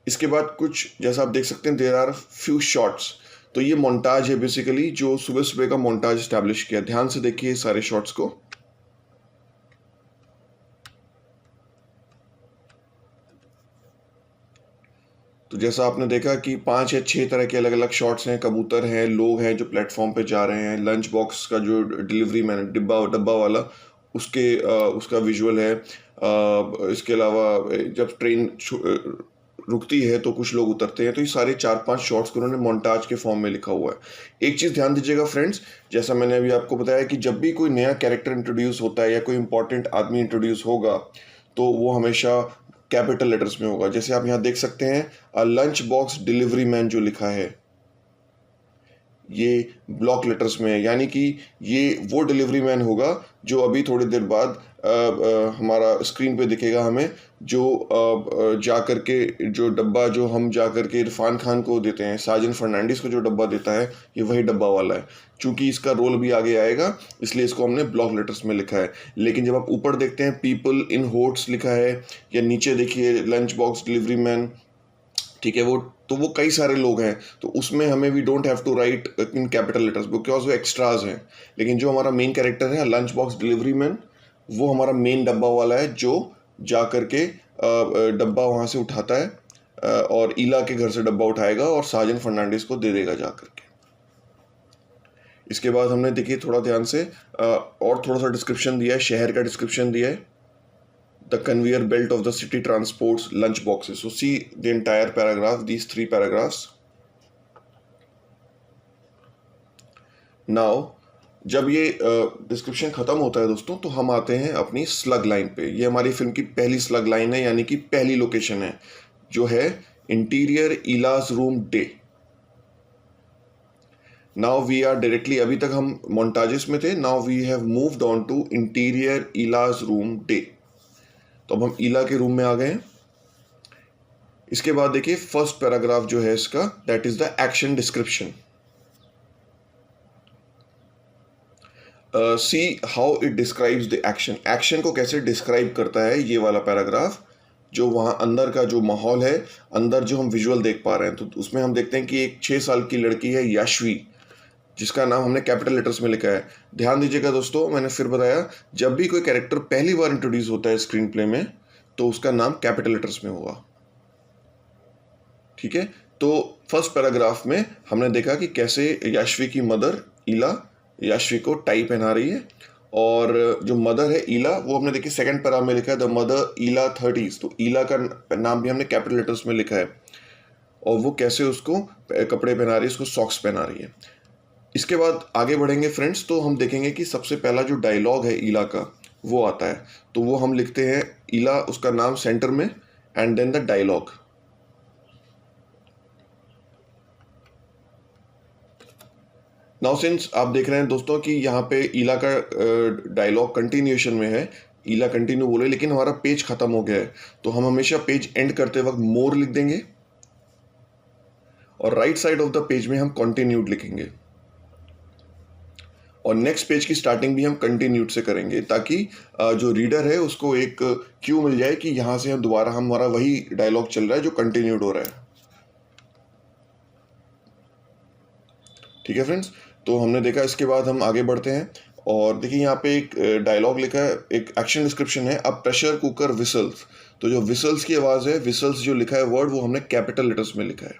इसके बाद कुछ जैसा आप देख सकते हैं देयर आर फ्यू शॉट्स। तो ये मोन्टाज है बेसिकली, जो सुबह सुबह का मोन्टाज स्टैब्लिश किया। ध्यान से देखिए सारे शॉट्स को। तो जैसा आपने देखा कि 5 या 6 तरह के अलग अलग शॉट्स हैं, कबूतर हैं, लोग हैं जो प्लेटफॉर्म पे जा रहे हैं, लंच बॉक्स का जो डिलीवरी मैन डिब्बा डब्बा वाला उसके उसका विजुअल है। इसके अलावा जब ट्रेन रुकती है तो कुछ लोग उतरते हैं। तो ये सारे 4-5 शॉट्स को उन्होंने मोन्टाज के फॉर्म में लिखा हुआ है। एक चीज़ ध्यान दीजिएगा फ्रेंड्स, जैसा मैंने अभी आपको बताया कि जब भी कोई नया कैरेक्टर इंट्रोड्यूस होता है या कोई इंपॉर्टेंट आदमी इंट्रोड्यूस होगा तो वो हमेशा कैपिटल लेटर्स में होगा। जैसे आप यहाँ देख सकते हैं अ लंच बॉक्स डिलीवरी मैन जो लिखा है ये ब्लॉक लेटर्स में है, यानी कि ये वो डिलीवरी मैन होगा जो अभी थोड़ी देर बाद हमारा स्क्रीन पे दिखेगा हमें, जो जा कर के जो डब्बा जो हम जा कर के इरफान खान को देते हैं, साजन फर्नांडिस को जो डब्बा देता है ये वही डब्बा वाला है। चूंकि इसका रोल भी आगे आएगा इसलिए इसको हमने ब्लॉक लेटर्स में लिखा है। लेकिन जब आप ऊपर देखते हैं पीपल इन होट्स लिखा है, या नीचे देखिए लंच बॉक्स डिलीवरी मैन, ठीक है, वो कई सारे लोग हैं, तो उसमें हमें we don't have to write in capital letters because वो एक्स्ट्राज हैं। लेकिन जो हमारा मेन कैरेक्टर है लंच बॉक्स डिलीवरी मैन, वो हमारा मेन डब्बा वाला है जो जा करके डब्बा वहाँ से उठाता है, और ईला के घर से डब्बा उठाएगा और साजन फर्नांडिस को दे देगा जा करके। इसके बाद हमने देखिए थोड़ा ध्यान से और थोड़ा सा डिस्क्रिप्शन दिया है, शहर का डिस्क्रिप्शन दिया है। The conveyor belt of the city transports lunch boxes. So see the entire paragraph, these 3 paragraphs. Now जब ये डिस्क्रिप्शन खत्म होता है दोस्तों तो हम आते हैं अपनी स्लग लाइन पे। ये हमारी फिल्म की पहली स्लग लाइन है, यानी कि पहली लोकेशन है जो है interior Ila's room day. Now we are directly, अभी तक हम मोन्टाजेस में थे, now we have moved on to interior Ila's room day. तो अब हम ईला के रूम में आ गए हैं। इसके बाद देखिए फर्स्ट पैराग्राफ जो है इसका, that is the action description. See how it describes the action. Action को कैसे डिस्क्राइब करता है ये वाला पैराग्राफ, जो वहाँ अंदर का जो माहौल है, अंदर जो हम विजुअल देख पा रहे हैं, तो उसमें हम देखते हैं कि एक 6 साल की लड़की है याश्वी, जिसका नाम हमने कैपिटल लेटर्स में लिखा है। ध्यान दीजिएगा दोस्तों, मैंने फिर बताया, जब भी कोई कैरेक्टर पहली बार इंट्रोड्यूस होता है स्क्रीन प्ले में तो उसका नाम कैपिटल लेटर्स में होगा। ठीक है, तो फर्स्ट पैराग्राफ में हमने देखा कि कैसे याश्वी की मदर ईला याश्वी को टाई पहना रही है, और जो मदर है ईला, वो हमने देखिए सेकंड पैरा में लिखा है द मदर ईला 30s, तो ईला का नाम भी हमने कैपिटल लेटर्स में लिखा है, और वो कैसे उसको कपड़े पहना रही है, उसको सॉक्स पहना रही है। इसके बाद आगे बढ़ेंगे फ्रेंड्स, तो हम देखेंगे कि सबसे पहला जो डायलॉग है ईला का वो आता है, तो वो हम लिखते हैं ईला, उसका नाम सेंटर में, and then the dialogue. Now since आप देख रहे हैं दोस्तों कि यहाँ पे ईला का डायलॉग कंटिन्यूएशन में है, ईला कंटिन्यू बोले, लेकिन हमारा पेज खत्म हो गया है, तो हम हमेशा पेज एंड करते वक्त मोर लिख देंगे, और right side of the page में हम कंटिन्यूड लिखेंगे, और नेक्स्ट पेज की स्टार्टिंग भी हम कंटिन्यूड से करेंगे, ताकि जो रीडर है उसको एक क्यू मिल जाए कि यहाँ से हम दोबारा हमारा वही डायलॉग चल रहा है जो कंटिन्यूड हो रहा है। ठीक है फ्रेंड्स, तो हमने देखा, इसके बाद हम आगे बढ़ते हैं, और देखिए यहाँ पे एक डायलॉग लिखा है, एक एक्शन डिस्क्रिप्शन है, अब प्रेशर कुकर विसल्स, तो जो विसल्स की आवाज़ है, विसल्स जो लिखा है वर्ड, वो हमने कैपिटल लेटर्स में लिखा है।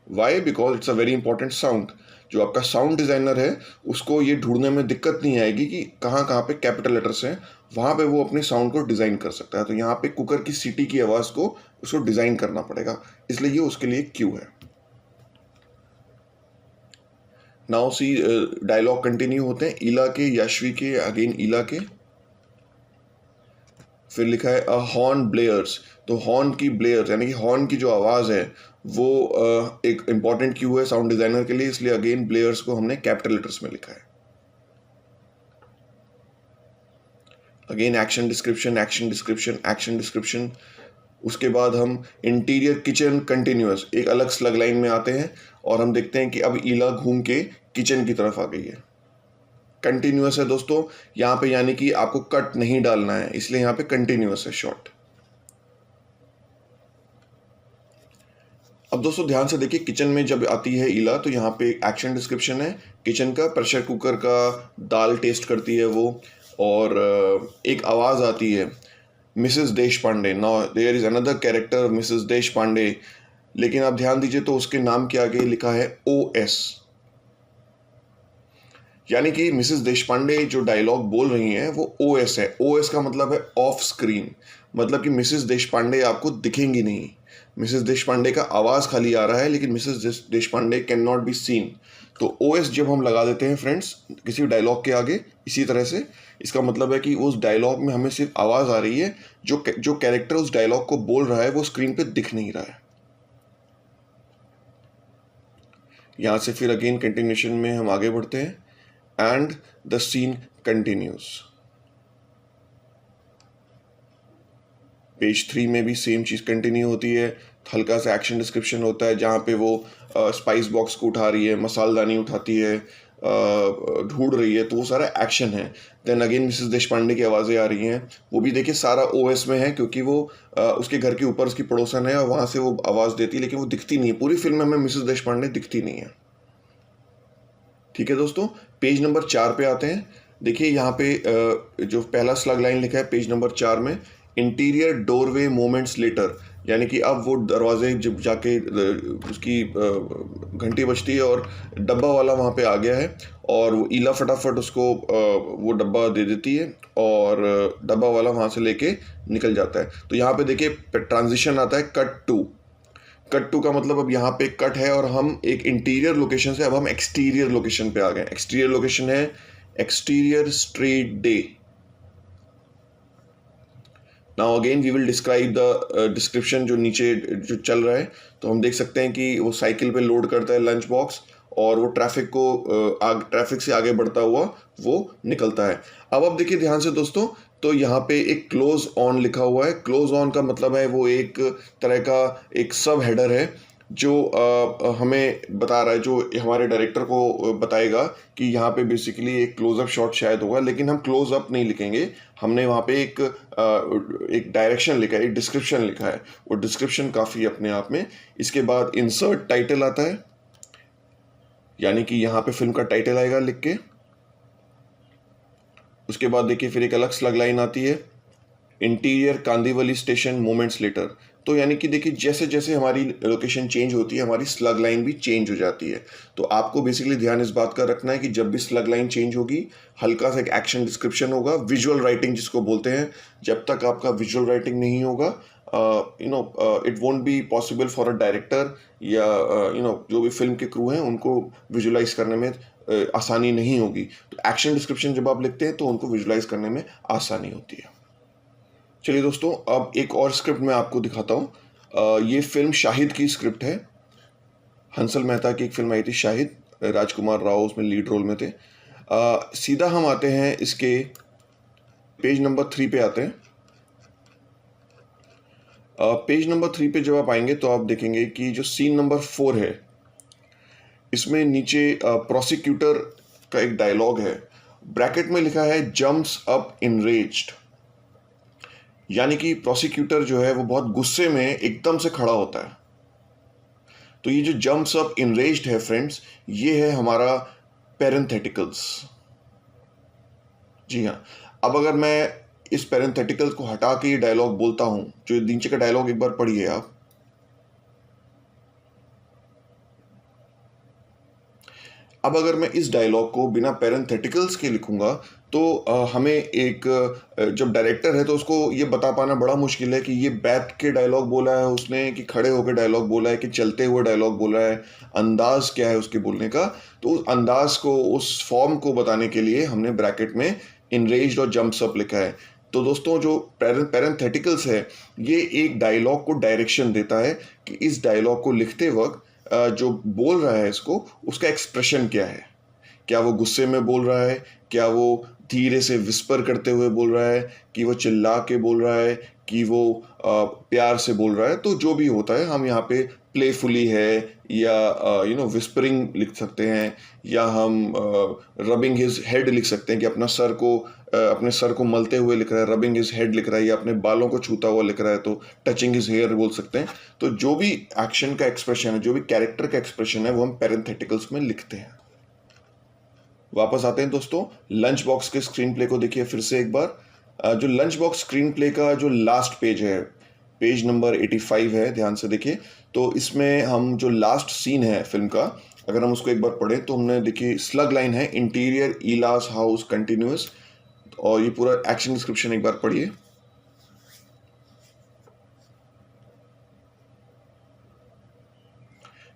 Why? Because it's a very important sound. जो आपका साउंड डिज़ाइनर है उसको ये ढूंढने में दिक्कत नहीं आएगी कि कहाँ कहाँ पे कैपिटल लेटर्स हैं, वहाँ पे वो अपने साउंड को डिज़ाइन कर सकता है। तो यहाँ पे कुकर की सीटी की आवाज़ को उसको डिज़ाइन करना पड़ेगा, इसलिए ये उसके लिए क्यू है। नाउ सी डायलॉग कंटिन्यू होते हैं, ईला के, याश्वी के, अगेन ईला के, फिर लिखा है अ हॉर्न ब्लेयर्स, तो हॉर्न की ब्लेयर्स यानी कि हॉर्न की जो आवाज़ है वो एक इंपॉर्टेंट क्यू है साउंड डिज़ाइनर के लिए, इसलिए अगेन ब्लेयर्स को हमने कैपिटल लेटर्स में लिखा है। Again action description, action description, action description. उसके बाद हम इंटीरियर किचन कंटिन्यूअस, एक अलग स्लग लाइन में आते हैं, और हम देखते हैं कि अब ईला घूम के किचन की तरफ आ गई है। कंटिन्यूअस है दोस्तों यहाँ पे, यानी कि आपको कट नहीं डालना है, इसलिए यहाँ पे कंटिन्यूअस है शॉर्ट। अब दोस्तों ध्यान से देखिए, किचन में जब आती है ईला तो यहाँ पे एक्शन डिस्क्रिप्शन है किचन का, प्रेशर कुकर का दाल टेस्ट करती है वो, और एक आवाज़ आती है Mrs Deshpande. Now there is another character Mrs Deshpande, लेकिन आप ध्यान दीजिए तो उसके नाम के आगे लिखा है OS, यानी कि मिसेस देशपांडे जो डायलॉग बोल रही हैं वो OS है। OS का मतलब है ऑफ स्क्रीन, मतलब कि मिसेस देशपांडे आपको दिखेंगी नहीं, मिसेस देशपांडे का आवाज़ खाली आ रहा है, लेकिन Mrs Deshpande can not be seen. तो OS जब हम लगा देते हैं फ्रेंड्स किसी डायलॉग के आगे, इसी तरह से इसका मतलब है कि उस डायलॉग में हमें सिर्फ आवाज़ आ रही है, जो कैरेक्टर उस डायलॉग को बोल रहा है वो स्क्रीन पे दिख नहीं रहा है। यहाँ से फिर अगेन कंटिन्यूशन में हम आगे बढ़ते हैं, and the scene continues. Page 3 में भी सेम चीज़ कंटिन्यू होती है, हल्का सा एक्शन डिस्क्रिप्शन होता है जहाँ पे वो स्पाइस बॉक्स को उठा रही है, मसालदानी उठाती है, ढूंढ रही है, तो वो सारा एक्शन है। देन अगेन मिसेस देशपांडे की आवाज़ें आ रही हैं, वो भी देखिए सारा OS में है, क्योंकि वो उसके घर के ऊपर उसकी पड़ोसन है और वहाँ से वो आवाज़ देती है, लेकिन वो दिखती नहीं है, पूरी फिल्म में हमें मिसेस देशपांडे दिखती नहीं है। ठीक है दोस्तों, पेज नंबर 4 पे आते हैं। देखिए यहाँ पे जो पहला स्लग लाइन लिखा है पेज नंबर 4 में, इंटीरियर डोरवे मोमेंट्स लेटर, यानी कि अब वो दरवाजे जब जाके उसकी घंटी बजती है और डब्बा वाला वहाँ पे आ गया है, और वो ईला फटाफट उसको वो डब्बा दे देती है, और डब्बा वाला वहाँ से लेके निकल जाता है। तो यहाँ पे देखिए ट्रांजिशन आता है कट टू का मतलब अब यहाँ पे कट है, और हम एक इंटीरियर लोकेशन से अब हम एक्सटीरियर लोकेशन पे आ गए। एक्सटीरियर लोकेशन है exterior street day. Now again we will describe the description जो नीचे जो चल रहा है, तो हम देख सकते हैं कि वो साइकिल पे लोड करता है लंच बॉक्स, और वो ट्रैफिक से आगे बढ़ता हुआ वो निकलता है। अब आप देखिए ध्यान से दोस्तों, तो यहाँ पे एक क्लोज ऑन लिखा हुआ है। क्लोज ऑन का मतलब है वो एक तरह का एक सब हेडर है जो हमें बता रहा है, जो हमारे डायरेक्टर को बताएगा कि यहाँ पे बेसिकली एक क्लोजअप शॉट शायद होगा, लेकिन हम क्लोजअप नहीं लिखेंगे। हमने वहाँ पे एक डायरेक्शन लिखा है, एक डिस्क्रिप्शन लिखा है। वो डिस्क्रिप्शन काफ़ी अपने आप में। इसके बाद इंसर्ट टाइटल आता है, यानी कि यहाँ पे फिल्म का टाइटल आएगा लिख के। उसके बाद देखिए फिर एक अलग स्लग लाइन आती है, interior Kandivali station moments later. तो यानी कि देखिए जैसे जैसे हमारी लोकेशन चेंज होती है, हमारी स्लग लाइन भी चेंज हो जाती है। तो आपको बेसिकली ध्यान इस बात का रखना है कि जब भी स्लग लाइन चेंज होगी, हल्का सा एक एक्शन डिस्क्रिप्शन होगा, विजुअल राइटिंग जिसको बोलते हैं। जब तक आपका विजुअल राइटिंग नहीं होगा, it won't be possible for a director या जो भी फिल्म के क्रू हैं उनको विजुअलाइज करने में आसानी नहीं होगी। तो एक्शन डिस्क्रिप्शन जब आप लिखते हैं तो उनको विजुअलाइज करने में आसानी होती है। चलिए दोस्तों, अब एक और स्क्रिप्ट मैं आपको दिखाता हूँ। ये फिल्म शाहिद की स्क्रिप्ट है। हंसल मेहता की एक फिल्म आई थी शाहिद, राजकुमार राव उसमें लीड रोल में थे। सीधा हम आते हैं इसके पेज नंबर 3 पे आते हैं। पेज नंबर 3 पे जब आप आएंगे तो आप देखेंगे कि जो सीन नंबर 4 है, इसमें नीचे प्रोसिक्यूटर का एक डायलॉग है। ब्रैकेट में लिखा है जम्प्स अप इनरेज्ड, यानी कि प्रोसिक्यूटर जो है वो बहुत गुस्से में एकदम से खड़ा होता है। तो ये जो जम्प्स अप इनरेज्ड है फ्रेंड्स, ये है हमारा पेरेंथेटिकल्स। जी हाँ। अब अगर मैं इस पेरेंथेटिकल्स को हटा के ये डायलॉग बोलता हूं, जो नीचे का डायलॉग एक बार पढ़िए आप। अब अगर मैं इस डायलॉग को बिना पेरेंथेटिकल्स के लिखूंगा तो हमें एक जब डायरेक्टर है तो उसको ये बता पाना बड़ा मुश्किल है कि ये बैठ के डायलॉग बोला है उसने, कि खड़े होकर डायलॉग बोला है, कि चलते हुए डायलॉग बोला है, अंदाज क्या है उसके बोलने का। तो उस अंदाज को, उस फॉर्म को बताने के लिए हमने ब्रैकेट में इनरेज्ड और जंप्स अप लिखा है। तो दोस्तों जो पेरेंथेटिकल्स है, ये एक डायलॉग को डायरेक्शन देता है कि इस डायलॉग को लिखते वक्त जो बोल रहा है इसको, उसका एक्सप्रेशन क्या है। क्या वो गुस्से में बोल रहा है, क्या वो धीरे से विस्पर करते हुए बोल रहा है, कि वो चिल्ला के बोल रहा है, कि वो प्यार से बोल रहा है। तो जो भी होता है, हम यहाँ पे प्लेफुली है या विस्परिंग लिख सकते हैं, या हम रबिंग हिज हेड लिख सकते हैं कि अपने सर को मलते हुए लिख रहा है, रबिंग हिज हेड लिख रहा है, या अपने बालों को छूता हुआ लिख रहा है तो टचिंग हिज हेयर बोल सकते हैं। तो जो भी एक्शन का एक्सप्रेशन है, जो भी कैरेक्टर का एक्सप्रेशन है, वो हम पेरेंथेटिकल्स में लिखते हैं। वापस आते हैं दोस्तों, लंच बॉक्स के स्क्रीन प्ले को देखिए फिर से एक बार। जो लंच बॉक्स स्क्रीन प्ले का जो लास्ट पेज है, पेज नंबर 85 है, ध्यान से देखिए। तो इसमें हम जो लास्ट सीन है फिल्म का, अगर हम उसको एक बार पढ़ें तो हमने देखिए स्लग लाइन है, इंटीरियर इलास हाउस कंटिन्यूस। और ये पूरा एक्शन डिस्क्रिप्शन एक बार पढ़िए।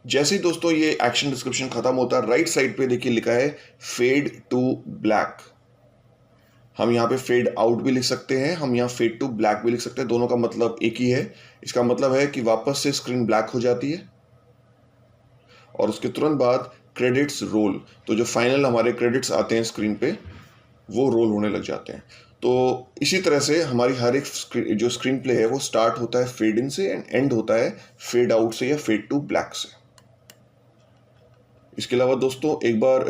जैसे ही दोस्तों ये एक्शन डिस्क्रिप्शन खत्म होता है, राइट साइड पे देखिए लिखा है फेड टू ब्लैक। हम यहाँ पे फेड आउट भी लिख सकते हैं, हम यहाँ फेड टू ब्लैक भी लिख सकते हैं, दोनों का मतलब एक ही है। इसका मतलब है कि वापस से स्क्रीन ब्लैक हो जाती है और उसके तुरंत बाद क्रेडिट्स रोल। तो जो फाइनल हमारे क्रेडिट्स आते हैं स्क्रीन पे, वो रोल होने लग जाते हैं। तो इसी तरह से हमारी हर एक जो स्क्रीन प्ले है वो स्टार्ट होता है फेड इन से एंड एंड होता है फेड आउट से या फेड टू ब्लैक से। इसके अलावा दोस्तों एक बार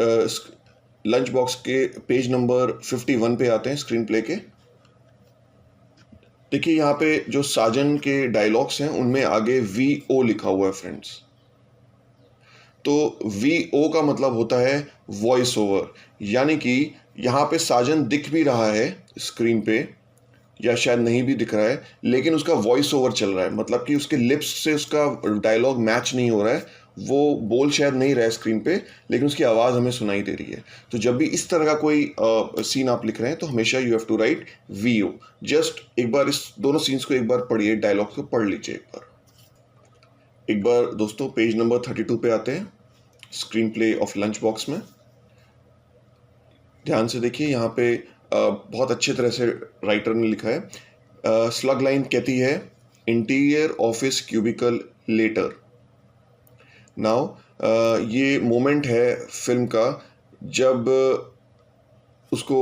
लंच बॉक्स के पेज नंबर 51 पे आते हैं स्क्रीन प्ले के। देखिए यहाँ पे जो साजन के डायलॉग्स हैं उनमें आगे VO लिखा हुआ है फ्रेंड्स। तो VO का मतलब होता है वॉइस ओवर, यानी कि यहाँ पे साजन दिख भी रहा है स्क्रीन पे या शायद नहीं भी दिख रहा है, लेकिन उसका वॉइस ओवर चल रहा है। मतलब कि उसके लिप्स से उसका डायलॉग मैच नहीं हो रहा है, वो बोल शायद नहीं रहा है स्क्रीन पे, लेकिन उसकी आवाज़ हमें सुनाई दे रही है। तो जब भी इस तरह का कोई सीन आप लिख रहे हैं तो हमेशा you have to write VO। Just एक बार इस दोनों सीन्स को एक बार पढ़िए, डायलॉग को पढ़ लीजिए एक बार। एक बार दोस्तों पेज नंबर 32 पे आते हैं screen play of lunch box में। ध्यान से देखिए, यहाँ पे बहुत अच्छे तरह से राइटर ने लिखा है। स्लग लाइन कहती है interior office cubicle later. Now ये मोमेंट है फिल्म का जब उसको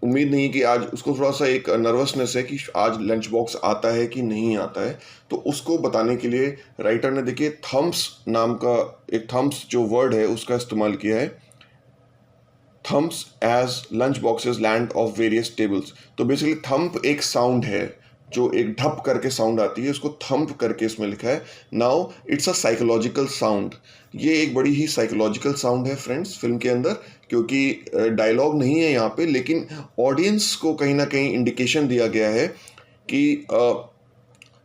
उम्मीद नहीं कि आज उसको थोड़ा सा एक नर्वसनेस है कि आज लंच बॉक्स आता है कि नहीं आता है। तो उसको बताने के लिए राइटर ने देखिए थम्स नाम का एक थम्स जो वर्ड है उसका इस्तेमाल किया है, thumps as lunch boxes land of various tables. तो बेसिकली थंप एक साउंड है जो एक ढप करके साउंड आती है, उसको थंप करके इसमें लिखा है। Now it's a psychological sound. ये एक बड़ी ही साइकोलॉजिकल साउंड है फ्रेंड्स फिल्म के अंदर, क्योंकि डायलॉग नहीं है यहाँ पे, लेकिन ऑडियंस को कहीं ना कहीं इंडिकेशन दिया गया है कि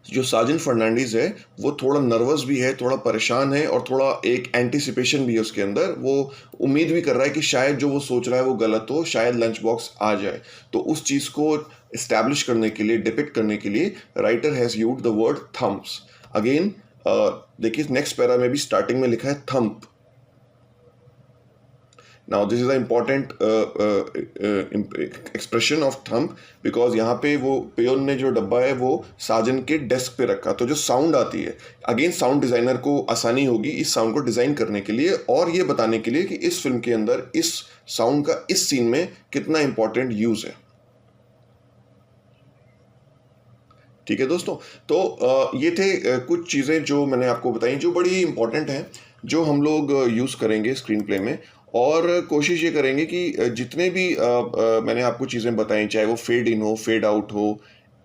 जो साजन फर्नांडीज है वो थोड़ा नर्वस भी है, थोड़ा परेशान है और थोड़ा एक एंटिसिपेशन भी है उसके अंदर। वो उम्मीद भी कर रहा है कि शायद जो वो सोच रहा है वो गलत हो, शायद लंच बॉक्स आ जाए। तो उस चीज़ को इस्टेब्लिश करने के लिए, डिपिक्ट करने के लिए writer has used the word thumps. Again देखिए नेक्स्ट पैरा में भी स्टार्टिंग में लिखा है thump. Now this is an important expression of thump because यहाँ पे वो पेयोन ने जो डब्बा है वो साजन के डेस्क पे रखा। तो जो साउंड आती है, अगेन साउंड डिज़ाइनर को आसानी होगी इस साउंड को डिज़ाइन करने के लिए और ये बताने के लिए कि इस फिल्म के अंदर इस साउंड का इस सीन में कितना इंपॉर्टेंट यूज़ है। ठीक है दोस्तों, तो ये थे कुछ चीज़ें जो मैंने आपको बताई जो बड़ी इंपॉर्टेंट हैं, जो हम लोग यूज़ करेंगे स्क्रीन प्ले में। और कोशिश ये करेंगे कि जितने भी मैंने आपको चीज़ें बताई, चाहे वो फेड इन हो, फेड आउट हो,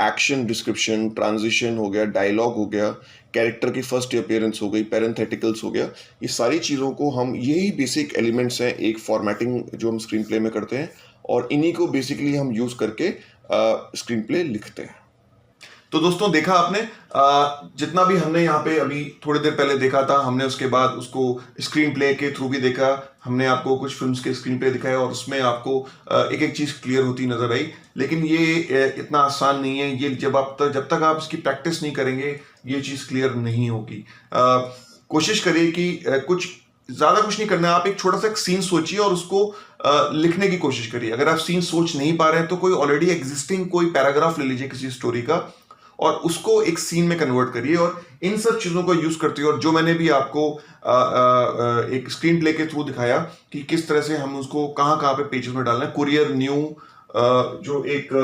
एक्शन डिस्क्रिप्शन, ट्रांजिशन हो गया, डायलॉग हो गया, कैरेक्टर की फर्स्ट अपीयरेंस हो गई, पैरेंथेटिकल्स हो गया, ये सारी चीज़ों को हम, यही बेसिक एलिमेंट्स हैं एक फॉर्मेटिंग जो हम स्क्रीन प्ले में करते हैं और इन्हीं को बेसिकली हम यूज़ करके स्क्रीन प्ले लिखते हैं। तो दोस्तों देखा आपने, जितना भी हमने यहाँ पे अभी थोड़ी देर पहले देखा था, हमने उसके बाद उसको स्क्रीन प्ले के थ्रू भी देखा। हमने आपको कुछ फिल्म्स के स्क्रीन प्ले दिखाए और उसमें आपको एक एक चीज़ क्लियर होती नजर आई। लेकिन ये इतना आसान नहीं है, ये जब तक आप इसकी प्रैक्टिस नहीं करेंगे ये चीज़ क्लियर नहीं होगी। कोशिश करिए कि कुछ ज़्यादा कुछ नहीं करना है, आप एक छोटा सा एक सीन सोचिए और उसको लिखने की कोशिश करिए। अगर आप सीन सोच नहीं पा रहे हैं तो कोई ऑलरेडी एग्जिस्टिंग कोई पैराग्राफ ले लीजिए किसी स्टोरी का और उसको एक सीन में कन्वर्ट करिए और इन सब चीज़ों को यूज़ करते हुए, और जो मैंने भी आपको एक स्क्रीन प्ले के थ्रू दिखाया कि किस तरह से हम उसको कहाँ कहाँ पे पेजेस में डालना है। कुरियर न्यू जो एक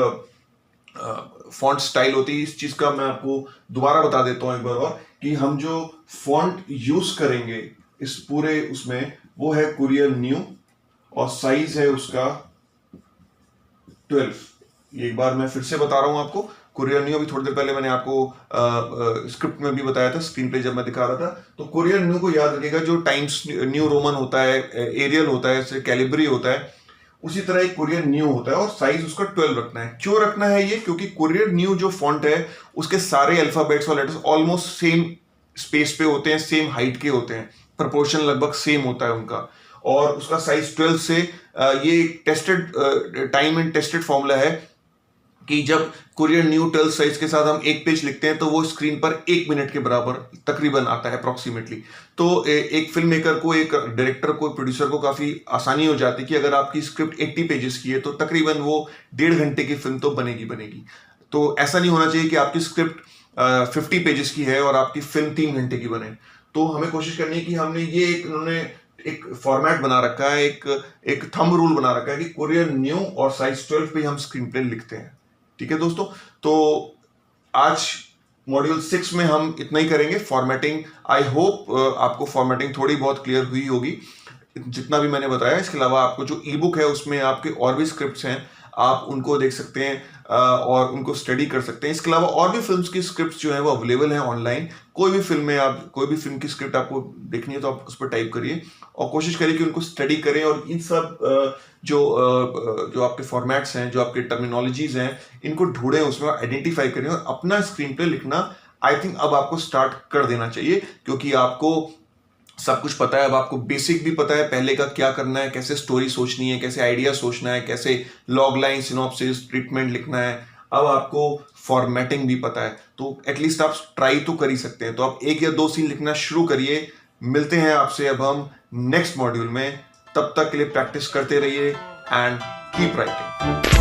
फॉन्ट स्टाइल होती है, इस चीज़ का मैं आपको दोबारा बता देता हूँ एक बार और, कि हम जो फॉन्ट यूज़ करेंगे इस पूरे उसमें वो है कुरियर न्यू और साइज है उसका 12। एक बार मैं फिर से बता रहा हूँ आपको, कुरियर न्यू अभी थोड़ी देर पहले मैंने आपको स्क्रिप्ट में भी बताया था, स्क्रीन प्ले जब मैं दिखा रहा था। तो कुरियर न्यू को याद रखिएगा, जो टाइम्स न्यू रोमन होता है, एरियल होता है, जैसे कैलिब्री होता है, उसी तरह एक कुरियर न्यू होता है और साइज उसका 12 रखना है। क्यों रखना है ये? क्योंकि कुरियर न्यू जो फॉन्ट है उसके सारे अल्फाबेट्स और लेटर्स ऑलमोस्ट सेम स्पेस पे होते हैं, सेम हाइट के होते हैं, प्रोपोर्शन लगभग सेम होता है उनका, और उसका साइज 12 से ये tested time and tested formula है कि जब कुरियर न्यू 12 साइज के साथ हम एक पेज लिखते हैं तो वो स्क्रीन पर 1 मिनट के बराबर तकरीबन आता है अप्रॉक्सीमेटली। तो एक फिल्म मेकर को, एक डायरेक्टर को, प्रोड्यूसर को काफ़ी आसानी हो जाती है कि अगर आपकी स्क्रिप्ट 80 पेजेस की है तो तकरीबन वो 1.5 घंटे की फिल्म तो बनेगी। तो ऐसा नहीं होना चाहिए कि आपकी स्क्रिप्ट 50 पेजेस की है और आपकी फिल्म 3 घंटे की बने। तो हमें कोशिश करनी है कि हमने ये उन्होंने एक फॉर्मेट बना रखा है, एक थंब रूल बना रखा है कि कुरियर न्यू और साइज 12 पे हम स्क्रीन प्ले लिखते हैं। ठीक है दोस्तों, तो आज मॉड्यूल 6 में हम इतना ही करेंगे, फॉर्मेटिंग। आई होप आपको फॉर्मेटिंग थोड़ी बहुत क्लियर हुई होगी जितना भी मैंने बताया। इसके अलावा आपको जो ई बुक है उसमें आपके और भी स्क्रिप्ट्स हैं, आप उनको देख सकते हैं और उनको स्टडी कर सकते हैं। इसके अलावा और भी फिल्म्स की स्क्रिप्ट्स जो है वो अवेलेबल हैं ऑनलाइन। कोई भी फिल्म में आप, कोई भी फिल्म की स्क्रिप्ट आपको देखनी है तो आप उस पर टाइप करिए और कोशिश करिए कि उनको स्टडी करें और इन सब जो आपके फॉर्मेट्स हैं, जो आपके टर्मिनोलॉजीज हैं, इनको ढूंढें, उसमें आइडेंटिफाई करें और अपना स्क्रीन प्ले लिखना आई थिंक अब आपको स्टार्ट कर देना चाहिए, क्योंकि आपको सब कुछ पता है। अब आपको बेसिक भी पता है पहले का क्या करना है, कैसे स्टोरी सोचनी है, कैसे आइडिया सोचना है, कैसे लॉग लाइन, सिनॉप्सिस, ट्रीटमेंट लिखना है। अब आपको फॉर्मेटिंग भी पता है, तो एटलीस्ट आप ट्राई तो कर ही सकते हैं। तो आप 1 या 2 सीन लिखना शुरू करिए। मिलते हैं आपसे अब हम नेक्स्ट मॉड्यूल में। तब तक के लिए प्रैक्टिस करते रहिए एंड कीप राइटिंग।